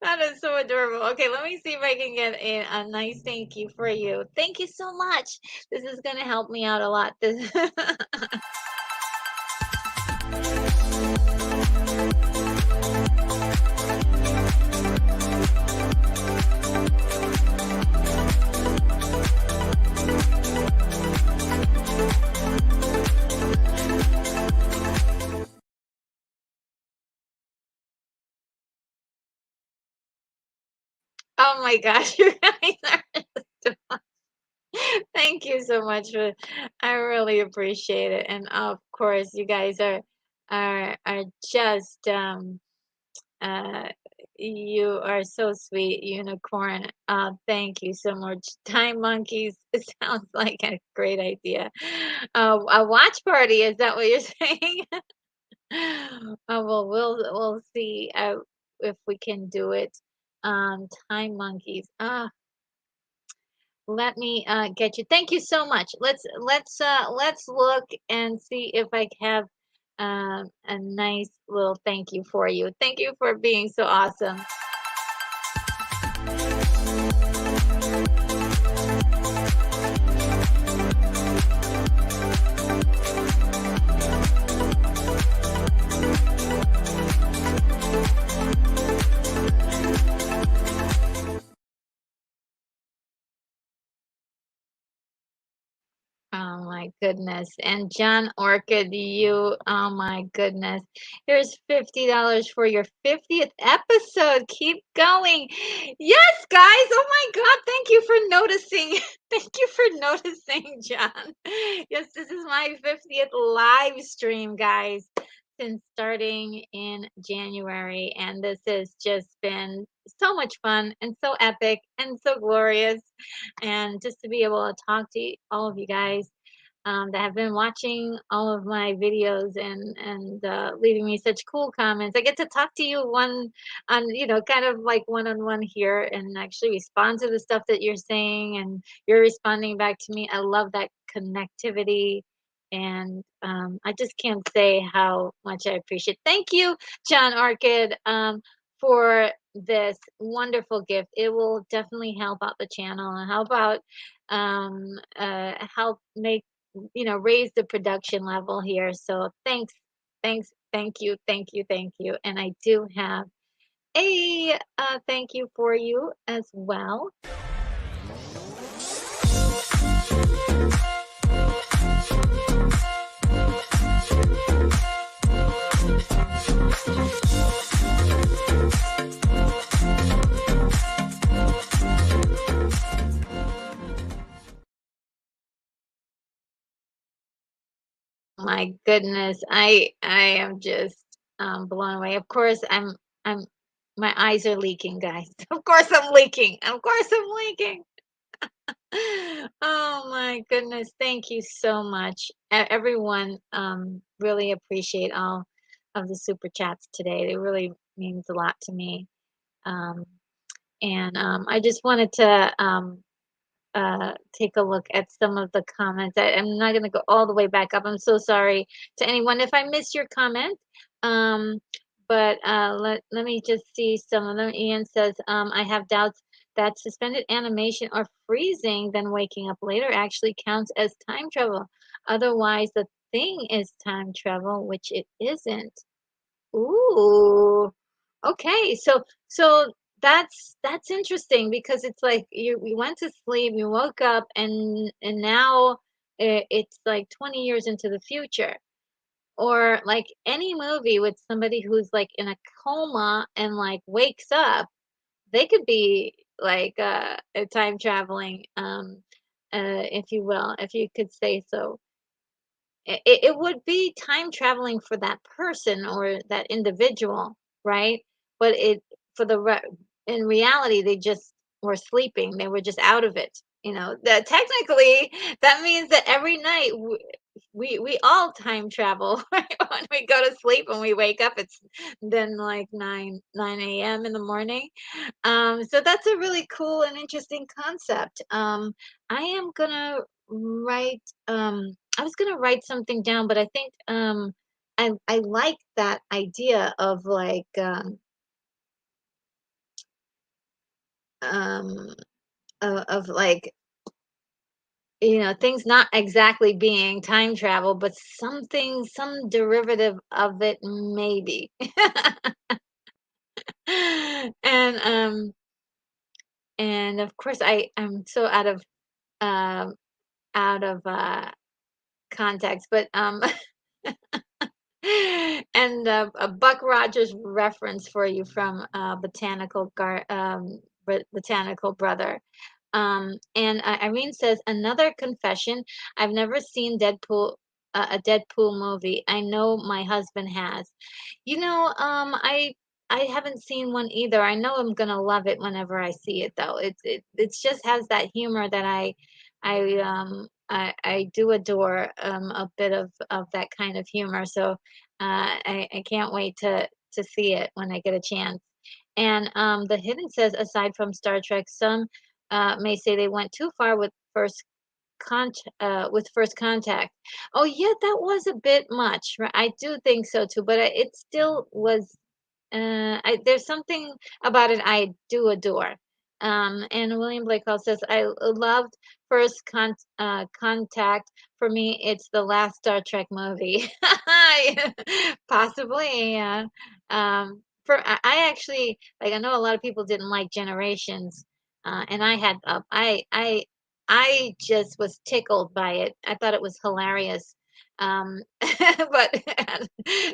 That is so adorable. Okay, let me see if I can get a nice thank you for you. Thank you so much. This is going to help me out a lot. This Oh my gosh, you guys are so thank you so much for I really appreciate it. And of course, you guys are just uh you are so sweet, unicorn. Thank you so much. Time monkeys. It sounds like a great idea. A watch party, is that what you're saying? Well, we'll see if we can do it. Time monkeys. Let me get you. Thank you so much. Let's look and see if I have a nice little thank you for you. Thank you for being so awesome. Oh my goodness. And John Orchid, oh my goodness. Here's $50 for your 50th episode. Keep going. Yes, guys. Oh my God. Thank you for noticing. Thank you for noticing, John. Yes, this is my 50th live stream, guys, since starting in January. And this has just been so much fun and so epic and so glorious. And just to be able to talk to all of you guys that have been watching all of my videos and leaving me such cool comments. I get to talk to you kind of like one on one here, and actually respond to the stuff that you're saying, and you're responding back to me. I love that connectivity. And I just can't say how much I appreciate. Thank you, John Orchid, for this wonderful gift. It will definitely help out the channel and help make raise the production level here. So thanks, thank you. And I do have a thank you for you as well. My goodness, I am just blown away. Of course, I'm my eyes are leaking, guys. Of course I'm leaking. Of course I'm leaking. Oh my goodness, thank you so much. Everyone, really appreciate all of the super chats today. It really means a lot to me. Um, and I just wanted to take a look at some of the comments. I'm not going to go all the way back up. I'm so sorry to anyone if I missed your comment. Um, but let me just see some of them. Ian says, I have doubts that suspended animation or freezing, then waking up later actually counts as time travel. Otherwise, the thing is time travel, which it isn't. Ooh. Okay. So that's interesting because it's like you went to sleep, you woke up, and now it's like 20 years into the future. Or like any movie with somebody who's like in a coma and like wakes up, they could be like a time traveling, if you will, if you could say so. It would be time traveling for that person or that individual, right? But it for the in reality, they just were sleeping. They were just out of it. You know, that technically that means that every night we all time travel. Right? When we go to sleep and we wake up, it's then like 9 a.m. in the morning. So that's a really cool and interesting concept. I am gonna write. I was gonna write something down, but I think I like that idea of like um of like things not exactly being time travel, but something, some derivative of it, maybe. and and of course I'm so um out of context, but and a Buck Rogers reference for you from Botanical Brother. And Irene says another confession. I've never seen a Deadpool movie. I know my husband has. I haven't seen one either. I know I'm gonna love it whenever I see it, though. It just has that humor that I do adore a bit of that kind of humor. So I can't wait to see it when I get a chance. And the Hidden says, aside from Star Trek, some may say they went too far with First Contact. Oh yeah, that was a bit much. Right? I do think so too, but it still was there's something about it I do adore. And William Blake Hall says, I loved Contact. For me, it's the last Star Trek movie. Possibly, yeah. I actually like. I know a lot of people didn't like Generations, and I just was tickled by it. I thought it was hilarious. But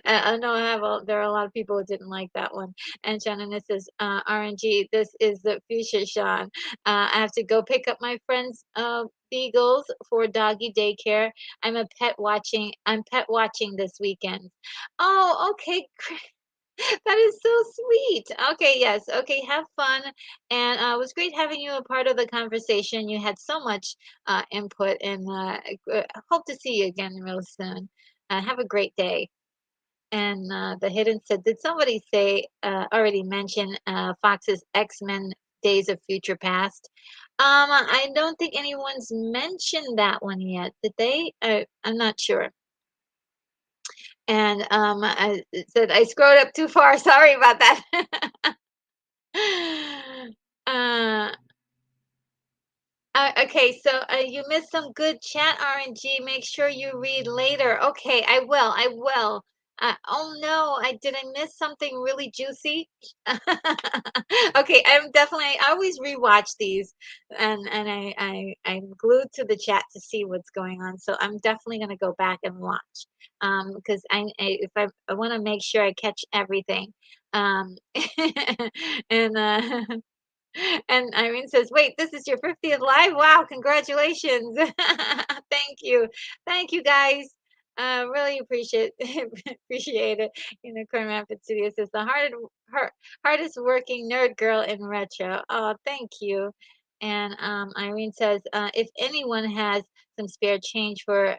I know there are a lot of people who didn't like that one. And Shannon, this is RNG. This is the future, Sean. I have to go pick up my friend's beagles for doggy daycare. I'm pet watching this weekend. Oh, okay, that is so sweet. Okay, yes. Okay, have fun. And it was great having you a part of the conversation. You had so much input, and hope to see you again real soon. Have a great day. And the Hidden said, did somebody already mention Fox's X-Men Days of Future Past? I don't think anyone's mentioned that one yet. Did they? I'm not sure. And it said I scrolled up too far. Sorry about that. uh, okay, so you missed some good chat, RNG. Make sure you read later. Okay, I will. I will. Oh no, did I miss something really juicy? Okay, I always rewatch these, and I'm glued to the chat to see what's going on. So I'm definitely gonna go back and watch, because I want to make sure I catch everything. Um, and and Irene says, "Wait, this is your 50th live? Wow, congratulations." Thank you. Thank you, guys. Really appreciate appreciate it. Corn Rapids Studio says the hardest working nerd girl in retro. Oh, thank you. And Irene says, if anyone has some spare change for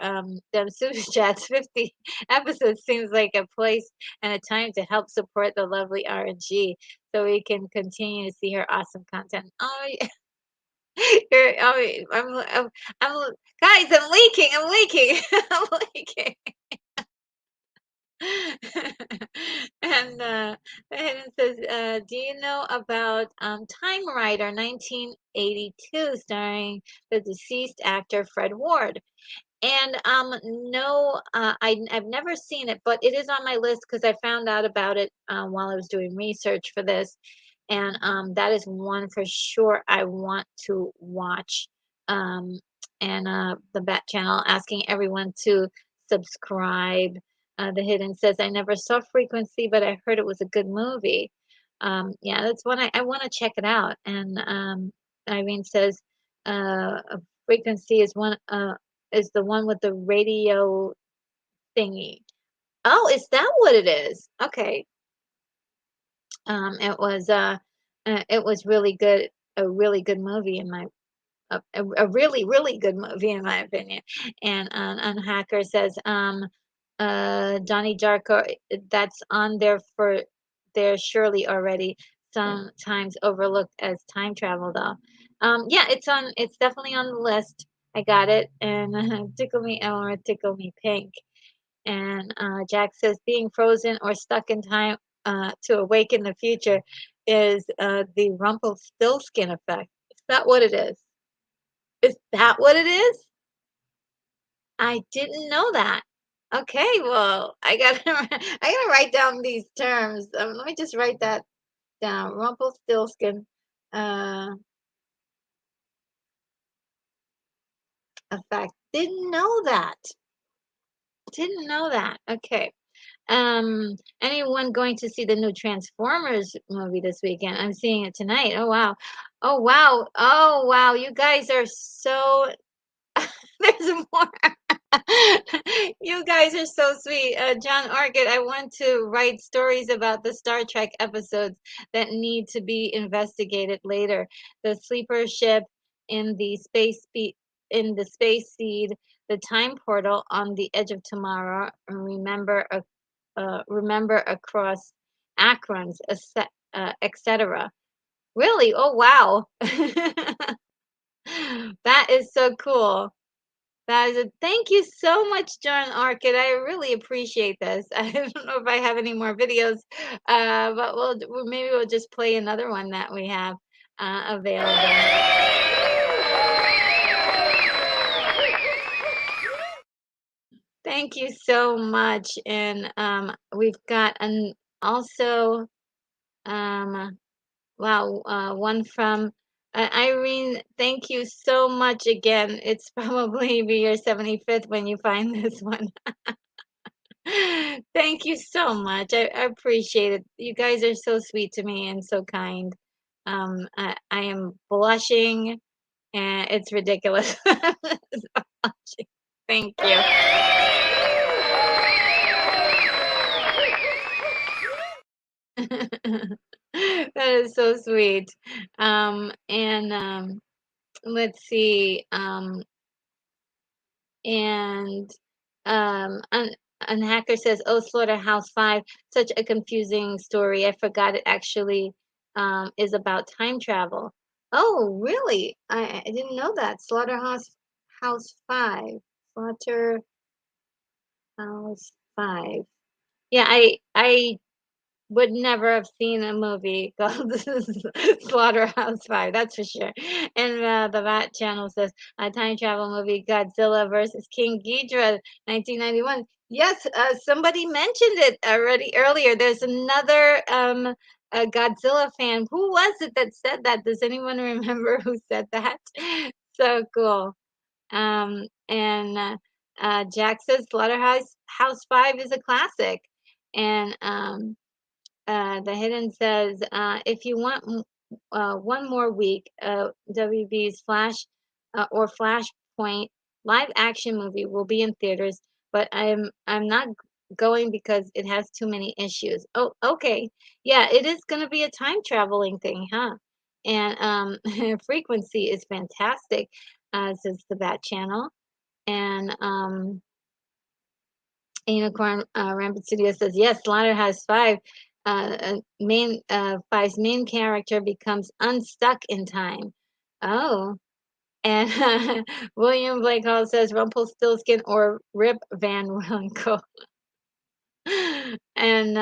them super chats, 50 episodes seems like a place and a time to help support the lovely RNG so we can continue to see her awesome content. Oh, I'm guys, I'm leaking. I'm leaking. I'm leaking. And and it says, do you know about Time Rider 1982, starring the deceased actor Fred Ward? And no, I've never seen it, but it is on my list because I found out about it while I was doing research for this, and that is one for sure I want to watch. Um, and the Bat Channel asking everyone to subscribe. The Hidden says I never saw Frequency, but I heard it was a good movie. Yeah, that's one I want to check it out. And Irene says Frequency is the one with the radio thingy. Oh, is that what it is? Okay. It was really good, a really good movie in my a really really good movie in my opinion. And Hacker says Johnny Darko, that's on there for there surely already, sometimes overlooked as time travel though. Yeah, it's definitely on the list. I got it. And Tickle Me Elmer, Tickle Me Pink. And Jack says being frozen or stuck in time to awaken the future is the Rumpelstiltskin effect. Is that what it is? Is that what it is? I didn't know that. Okay, well, I gotta I gotta write down these terms. Let me just write that down. Rumpelstiltskin uh, effect. Didn't know that. Didn't know that. Okay. Anyone going to see the new Transformers movie this weekend? I'm seeing it tonight. Oh wow. Oh wow. Oh wow. You guys are so there's more. You guys are so sweet. John Orchid, I want to write stories about the Star Trek episodes that need to be investigated later. The sleeper ship in the in the space seed, the time portal on the edge of tomorrow. Remember across Acrons, etc. Really? Oh wow. That is so cool. That is a thank you so much, John Orchid. I really appreciate this. I don't know if I have any more videos, but maybe we'll just play another one that we have available. Thank you so much. And we've got an also um, wow, one from Irene. Thank you so much again. It's probably be your 75th when you find this one. Thank you so much. I appreciate it. You guys are so sweet to me and so kind. I am blushing and it's ridiculous. Thank you. That is so sweet. And let's see. And and Hacker says, "Oh, Slaughterhouse Five, such a confusing story. I forgot it actually is about time travel." Oh, really? I didn't know that. House Five, Slaughterhouse Five. Yeah, I would never have seen a movie called Slaughterhouse Five, that's for sure. And the Bat Channel says a time travel movie, Godzilla versus King Ghidorah, 1991. Yes, somebody mentioned it already earlier. There's another a Godzilla fan. Who was it that said that? Does anyone remember who said that? So cool. And Jack says House Five is a classic. And the Hidden says, if you want one more week, WB's Flash or Flashpoint live action movie will be in theaters, but I'm not going because it has too many issues. Oh, okay. Yeah, it is going to be a time traveling thing, huh? And frequency is fantastic, says the Bat Channel. And Unicorn Rampant Studio says, yes, Slaughterhouse Five, Five's main character becomes unstuck in time. Oh, and William Blake Hall says Rumpelstiltskin or Rip Van Winkle. and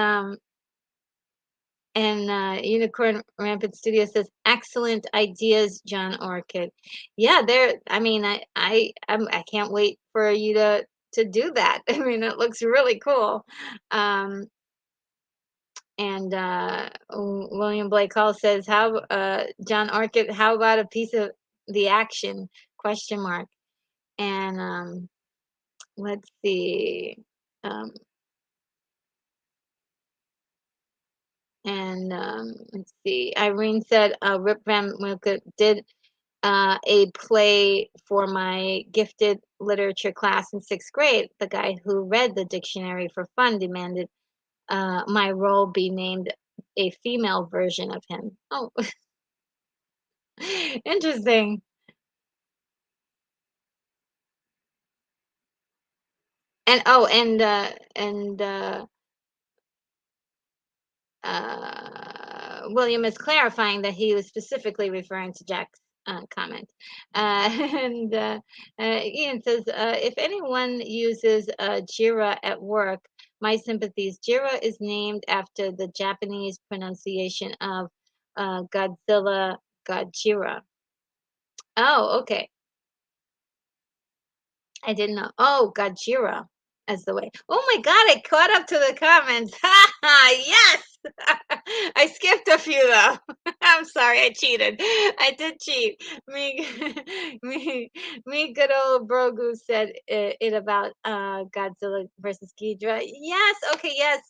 Unicorn Rampant Studio says, excellent ideas, John Orchid. Yeah, there. I mean, I can't wait for you to do that. I mean, it looks really cool. Um, and William Blake Hall says, how John Orchid, how about a piece of the action? Question mark. And let's see. Um, let's see. Irene said, Rip Van Winkle did a play for my gifted literature class in sixth grade. The guy who read the dictionary for fun demanded my role be named a female version of him. Oh, interesting. And oh, William is clarifying that he was specifically referring to Jack's comment. And Ian says, if anyone uses Jira at work, my sympathies. Jira is named after the Japanese pronunciation of Godzilla, Gojira. Oh, okay. I didn't know. Oh, Gojira as the way. Oh my God, I caught up to the comments. Yes. I skipped a few though. I'm sorry, I cheated. I did cheat. Me, me, good old Brogu said it about Godzilla versus Ghidra. Yes, okay, yes.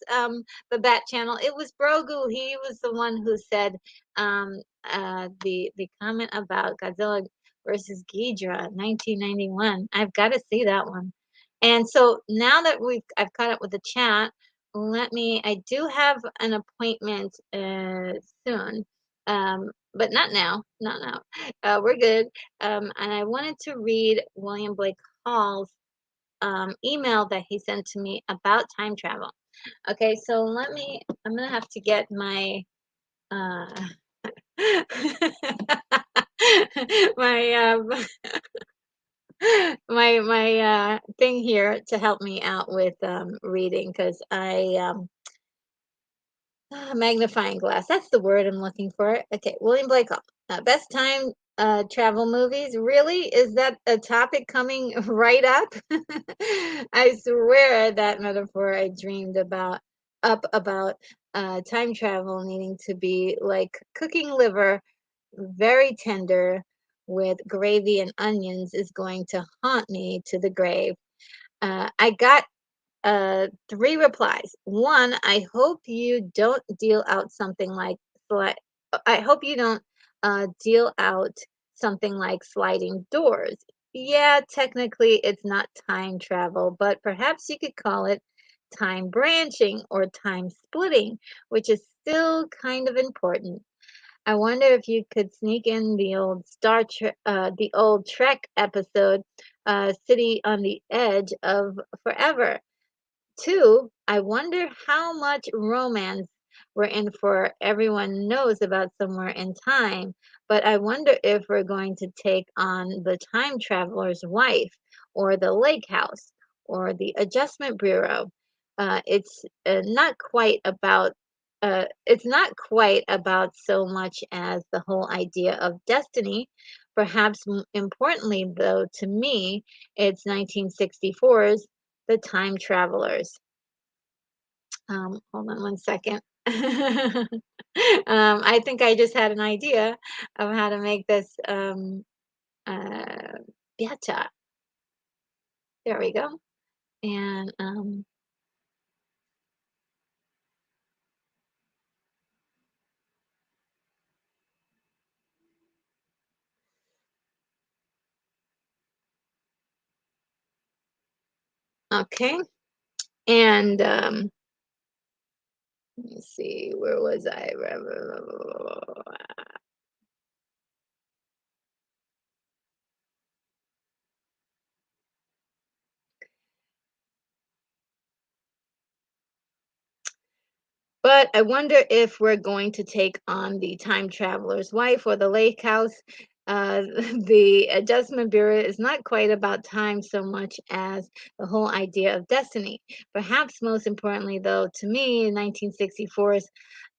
The Bat Channel. It was Brogu. He was the one who said the comment about Godzilla versus Ghidra, 1991. I've got to see that one. And so now that I've caught up with the chat, I do have an appointment soon, but not now, not now. We're good. And I wanted to read William Blake Hall's email that he sent to me about time travel. Okay, so I'm gonna have to get my uh, my thing here to help me out with reading because magnifying glass, that's the word I'm looking for. Okay, William Blake Hall, best time travel movies. Really, is that a topic coming right up? I swear that metaphor I dreamed about time travel needing to be like cooking liver, very tender, with gravy and onions, is going to haunt me to the grave. I got three replies. One, I hope you don't deal out something like I hope you don't deal out something like sliding doors. Yeah, technically it's not time travel, but perhaps you could call it time branching or time splitting, which is still kind of important. I wonder if you could sneak in the old Trek episode, City on the Edge of Forever. Two, I wonder how much romance we're in for. Everyone knows about Somewhere in Time, but I wonder if we're going to take on the time traveler's wife, or the lake house, or the adjustment bureau. It's not quite about. It's not quite about so much as the whole idea of destiny. Perhaps importantly, though, to me, it's 1964's The Time Travelers. Hold on one second. I think I just had an idea of how to make this better. There we go. And Okay. And let me see, where was I? But I wonder if we're going to take on the time traveler's wife or the lake house. The Adjustment Bureau is not quite about time so much as the whole idea of destiny. Perhaps most importantly, though, to me, 1964's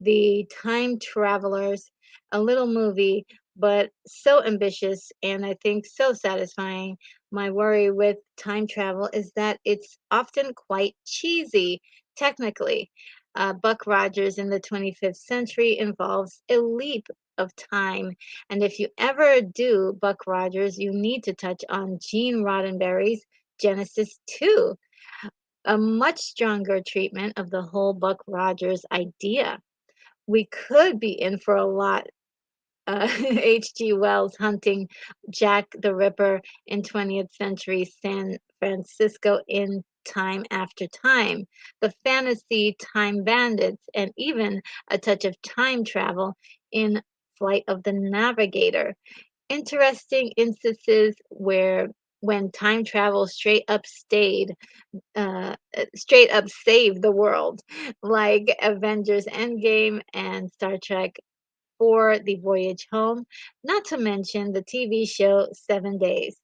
The Time Travelers, a little movie, but so ambitious and I think so satisfying. My worry with time travel is that it's often quite cheesy, technically. Buck Rogers in the 25th century involves a leap of time. And if you ever do Buck Rogers, you need to touch on Gene Roddenberry's Genesis 2, a much stronger treatment of the whole Buck Rogers idea. We could be in for a lot. H.G. Wells hunting Jack the Ripper in 20th century San Francisco in Time After Time, the fantasy Time Bandits, and even a touch of time travel in Flight of the Navigator. Interesting instances where when time travel straight up saved the world, like Avengers Endgame and Star Trek for the voyage home, not to mention the TV show 7 Days.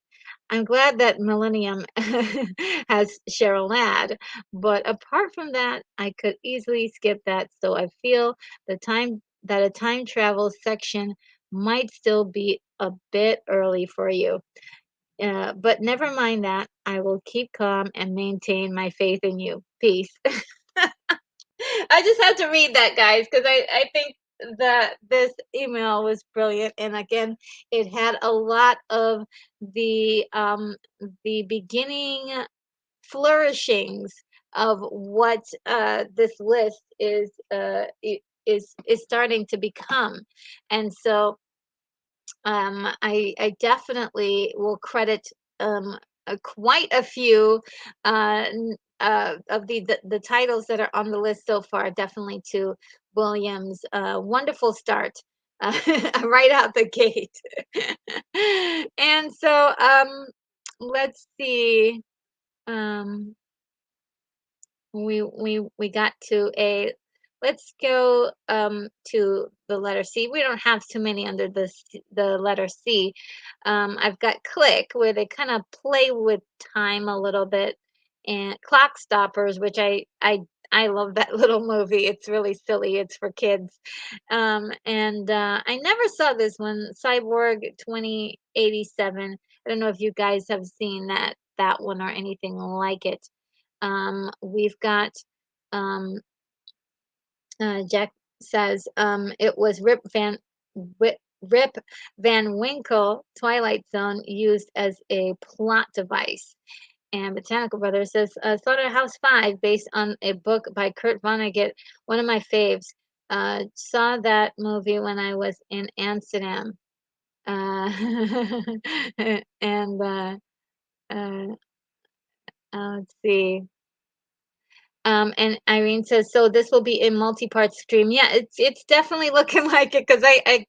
I'm glad that Millennium has Cheryl Ladd, but apart from that, I could easily skip that. So I feel the time that a time travel section might still be a bit early for you. But never mind that. I will keep calm and maintain my faith in you. Peace. I just had to read that, guys, because I think that this email was brilliant. And again, it had a lot of the beginning flourishings of what this list is starting to become. And so I definitely will credit quite a few of the titles that are on the list so far, definitely to Williams. Wonderful start right out the gate. And so let's see. Um, we got to a let's go to the letter C. We don't have too many under the letter C. I've got Click where they kind of play with time a little bit, and Clock Stoppers, which I love that little movie. It's really silly. It's for kids. And I never saw this one, Cyborg 2087. I don't know if you guys have seen that one or anything like it. We've got um, Jack says it was Rip Van Winkle Twilight Zone used as a plot device. And Botanical Brothers says Slaughterhouse Five, based on a book by Kurt Vonnegut, one of my faves. Saw that movie when I was in Amsterdam. Uh, and uh, let's see. And Irene says, so this will be a multi-part stream. Yeah, it's definitely looking like it because I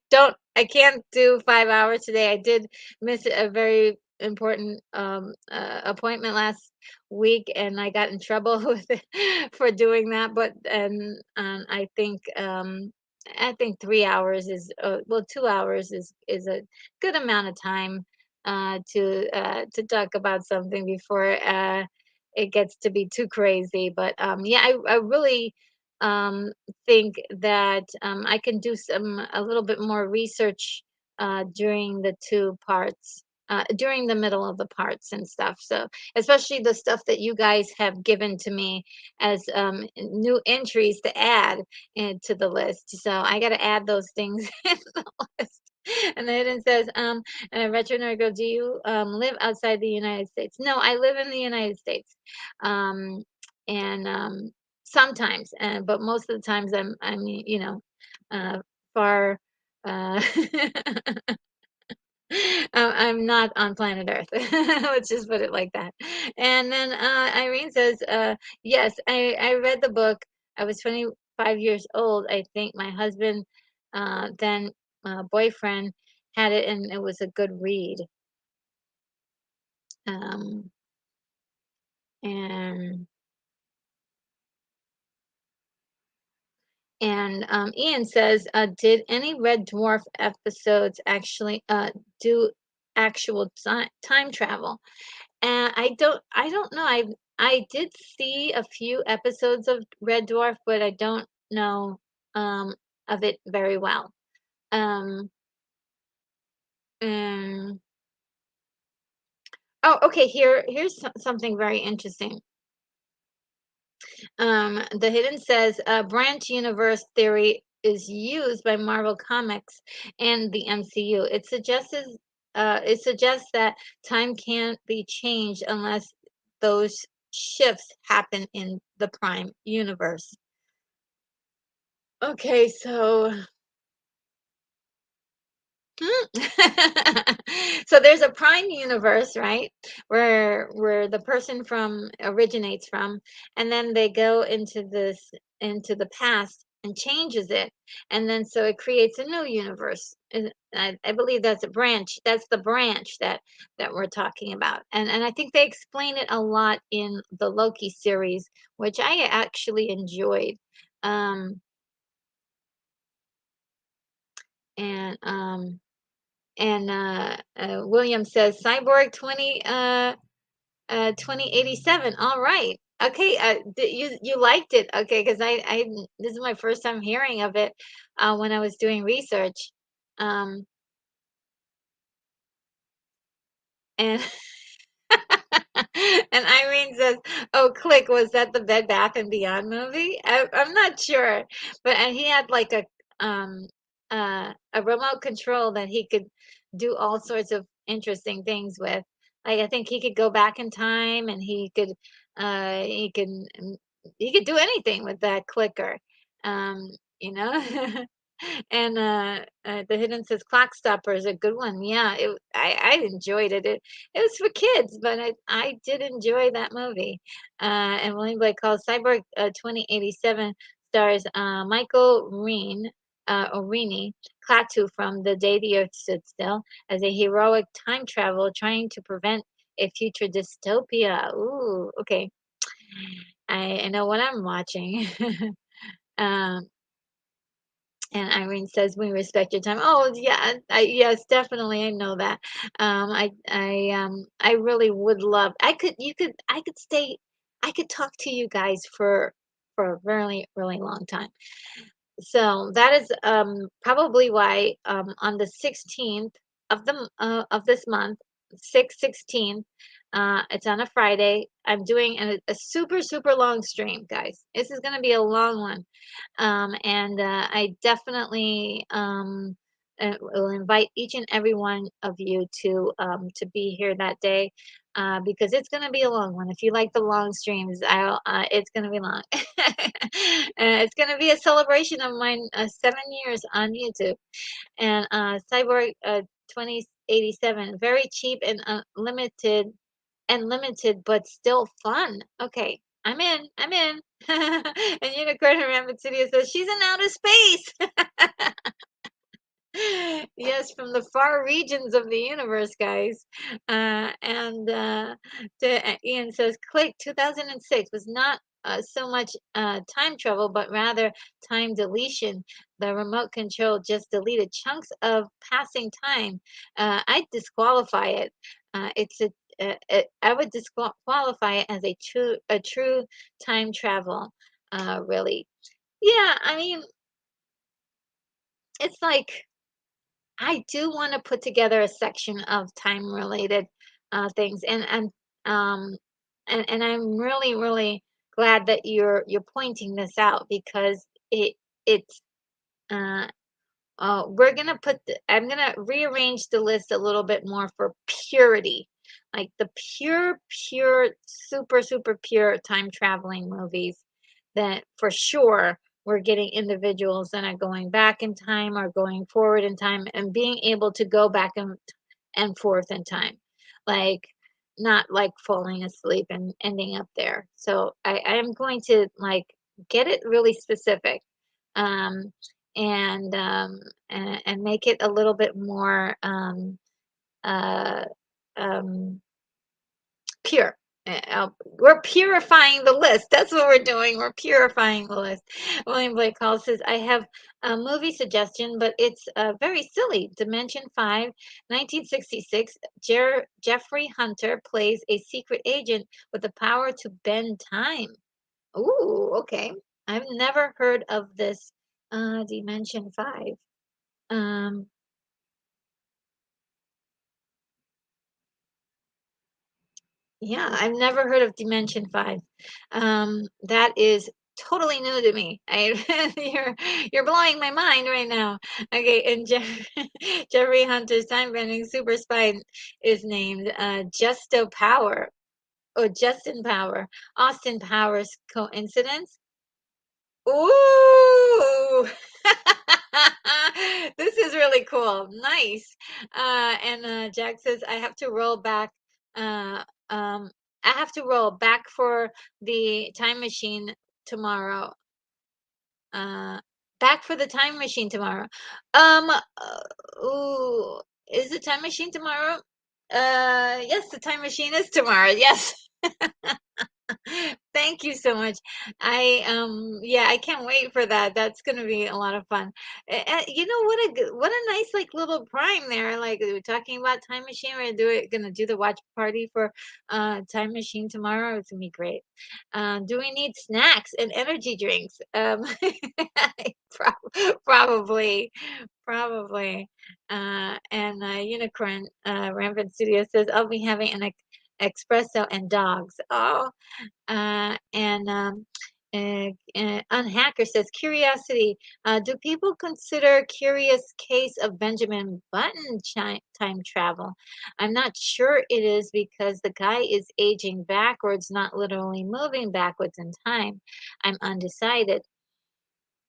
can't do 5 hours today. I did miss a very important appointment last week, and I got in trouble with it for doing that. But and I think 3 hours is well, 2 hours is a good amount of time to talk about something before it gets to be too crazy. But yeah, I really think that I can do a little bit more research during the two parts. During the middle of the parts and stuff. So, especially the stuff that you guys have given to me as new entries to add into the list. So, I got to add those things in the list. And then it says, Retro Nerd Girl, do you live outside the United States? No, I live in the United States. Um, and sometimes, but most of the times I'm, uh, far, uh, I'm not on planet Earth. Let's just put it like that. And then Irene says, yes, I read the book. I was 25 years old. I think my husband, then boyfriend, had it, and it was a good read. Um, and Ian says, did any Red Dwarf episodes actually do actual time travel? And I don't know. I did see a few episodes of Red Dwarf, but I don't know um of it very well. Um and oh, okay, here's something very interesting. The Hidden says branch universe theory is used by Marvel Comics and the MCU. It suggests that time can't be changed unless those shifts happen in the prime universe. Okay, so so there's a prime universe, right? Where the person from originates from, and then they go into the past and changes it, and then so it creates a new universe. And I believe that's a branch. That's the branch that we're talking about. And I think they explain it a lot in the Loki series, which I actually enjoyed. Um and William says Cyborg 2087. All right. Okay, you liked it. Okay, because this is my first time hearing of it when I was doing research. Um and and Irene says, "Oh, Click, was that the Bed Bath and Beyond movie?" I'm not sure, but and he had like a remote control that he could do all sorts of interesting things with. Like I think he could go back in time, and uh he could mm, he could do anything with that clicker. Um, you know. And the Hidden says Clock Stopper is a good one. Yeah, I enjoyed it. It was for kids, but I did enjoy that movie. And William Blake calls Cyborg 2087 stars Michael Orini, Klaatu from The Day the Earth Stood Still, as a heroic time travel trying to prevent a future dystopia. Ooh, okay. I know what I'm watching. um, and Irene says, "We respect your time." Oh, yeah, yes, definitely. I know that. I really would love. I could stay. I could talk to you guys for a really, really long time. So that is probably why on the 16th of this month, 6/16, it's on a Friday. I'm doing a super super long stream, guys. This is going to be a long one. And I definitely will invite each and every one of you to be here that day because it's going to be a long one. If you like the long streams, it's going to be long. It's going to be a celebration of my 7 years on YouTube. And Cyborg 2087, very cheap and limited, but still fun. Okay, I'm in. I'm in. And Unicorn Rabbit City says she's in outer space. Yes, from the far regions of the universe, guys. Ian says, Click 2006 was not so much time travel, but rather time deletion. The remote control just deleted chunks of passing time. I'd disqualify it. I would disqualify it as a true time travel. Really, yeah. I mean, it's like I do want to put together a section of time related things, um and I'm really really glad that you're pointing this out because it's uh I'm gonna rearrange the list a little bit more for purity, like the pure, super, super pure time traveling movies that for sure we're getting individuals that are going back in time or going forward in time and being able to go back and forth in time, like not like falling asleep and ending up there. So I am going to like get it really specific, um, and and make it a little bit more uh, um, pure. We're purifying the list. That's what we're doing. We're purifying the list. William Blake Hall says, I have a movie suggestion, but it's very silly. Dimension 5, 1966. Jeffrey Hunter plays a secret agent with the power to bend time. Ooh, okay. I've never heard of this Dimension 5. Um, Yeah, I've never heard of Dimension 5. That is totally new to me. You're blowing my mind right now. Okay, and Jeffrey Hunter's time-bending super spy is named Justo Power or Justin Power. Austin Powers coincidence? Ooh. This is really cool. Nice. And Jack says, I have to roll back. Uh, I have to roll back for the time machine tomorrow. Uh, back for the time machine tomorrow. Ooh, is the time machine tomorrow? Yes, the time machine is tomorrow. Yes. Thank you so much. Yeah, I can't wait for that. That's gonna be a lot of fun. You know what a nice like little prime there. Like we were talking about Time Machine. Gonna do the watch party for Time Machine tomorrow. It's gonna be great. Do we need snacks and energy drinks? Probably, probably. And Unicorn Rampant Studio says I'll be having an espresso and dogs. Oh, and Unhacker says, curiosity. Do people consider Curious Case of Benjamin Button time travel? I'm not sure it is because the guy is aging backwards, not literally moving backwards in time. I'm undecided.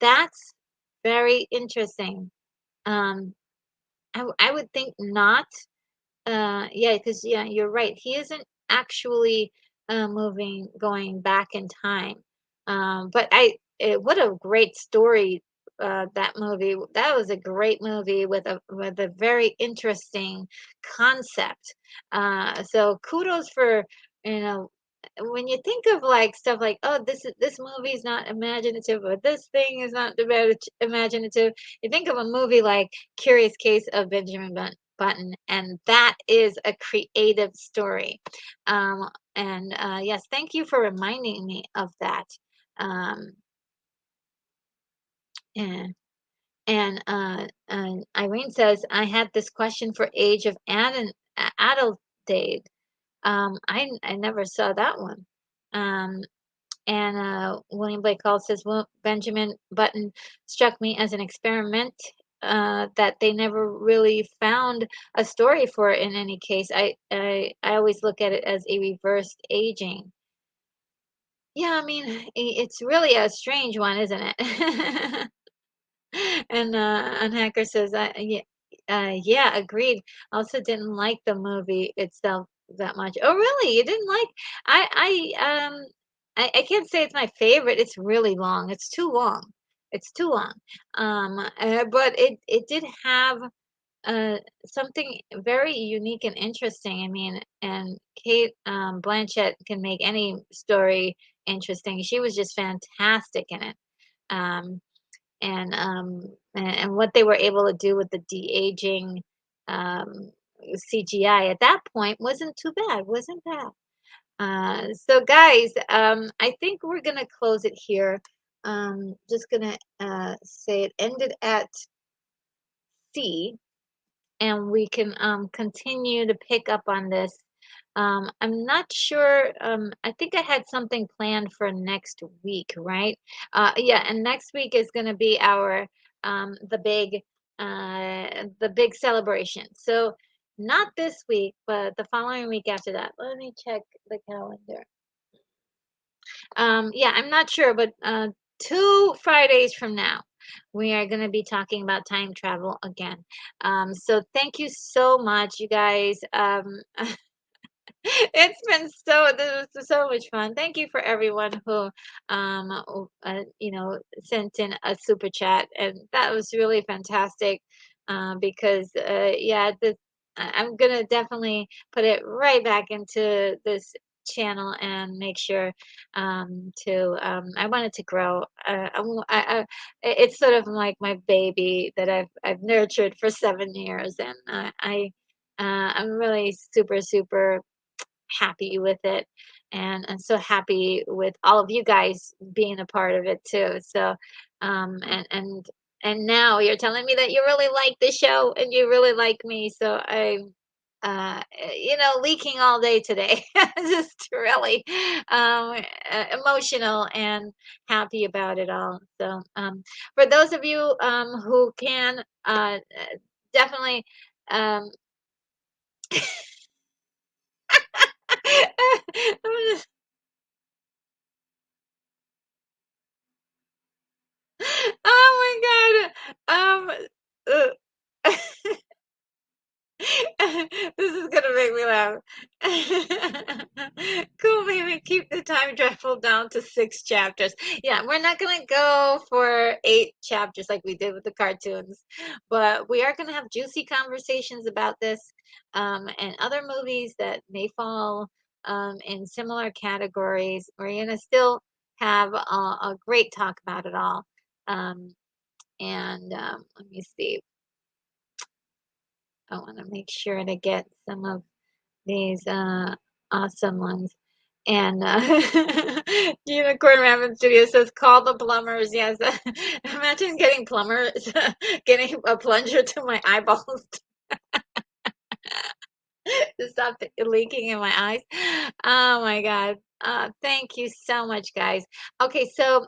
That's very interesting. Um, I would think not. Yeah, because yeah, you're right. He isn't actually going back in time. What a great story that movie. That was a great movie with a very interesting concept. So kudos for you know when you think of like stuff like oh this movie is not imaginative or this thing is not imaginative. You think of a movie like Curious Case of Benjamin Button, and that is a creative story. And yes, thank you for reminding me of that. Um, and Irene says, I had this question for Age of Adulthood. I never saw that one. Um, and William Blake Hall says, well, Benjamin Button struck me as an experiment that they never really found a story for it in any case. I always look at it as a reversed aging. Yeah, I mean, it's really a strange one, isn't it? And Unhacker says, yeah, agreed. Also didn't like the movie itself that much. Oh, really? You didn't like? I can't say it's my favorite. It's really long. It's too long. It's too long. But it did have something very unique and interesting. I mean, and Kate Blanchett can make any story interesting. She was just fantastic in it. Um, and what they were able to do with the de-aging um, CGI at that point wasn't too bad, wasn't bad. So guys, I think we're gonna close it here. Just gonna say it ended at C, and we can continue to pick up on this. I'm not sure. I think I had something planned for next week, right? Yeah, and next week is going to be our the big celebration. So not this week, but the following week after that. Let me check the calendar. Yeah, I'm not sure, but 2 Fridays from now. we are going to be talking about time travel again. So thank you so much, you guys. It's been this was so much fun. Thank you for everyone who sent in a super chat, and that was really fantastic. Because yeah, I'm gonna definitely put it right back into this channel and make sure to I want it to grow. It's sort of like my baby that I've nurtured for 7 years, and I'm really super happy with it, and so happy with all of you guys being a part of it too. So and now you're telling me that you really like the show and you really like me, so I'm leaking all day today. Just really emotional and happy about it all. So for those of you who can definitely um Oh my God. This is gonna make me laugh. Cool, baby. Keep the time travel down to 6 chapters. Yeah, we're not gonna go for 8 chapters like we did with the cartoons, but we are gonna have juicy conversations about this, and other movies that may fall in similar categories. We're gonna still have a great talk about it all. Um, and let me see. I want to make sure to get some of these awesome ones. And Unicorn Rabbit Studio says, call the plumbers. Yes. Imagine getting plumbers, getting a plunger to my eyeballs to stop leaking in my eyes. Oh my God. Thank you so much, guys. Okay, so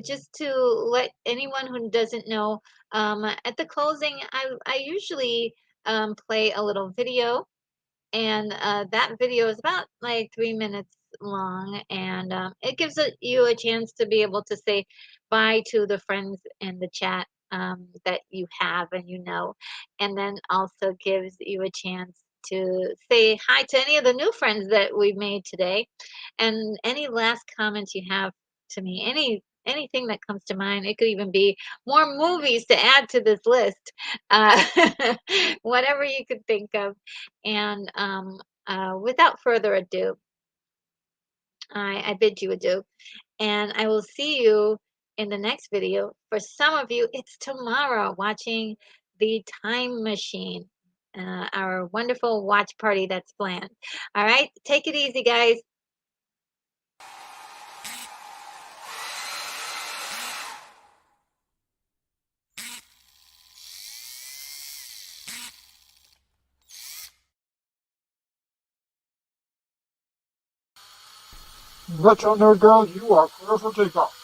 just to let anyone who doesn't know, at the closing, I usually play a little video, and that video is about like 3 minutes long, and it gives you a chance to be able to say bye to the friends in the chat that you have and and then also gives you a chance to say hi to any of the new friends that we've made today, and any last comments you have to me, anything that comes to mind. It could even be more movies to add to this list, uh, whatever you could think of. And without further ado, I bid you adieu. And I will see you in the next video. For some of you, it's tomorrow watching The Time Machine, our wonderful watch party that's planned. All right, take it easy, guys. Retro Nerd Girl, you are clear for takeoff.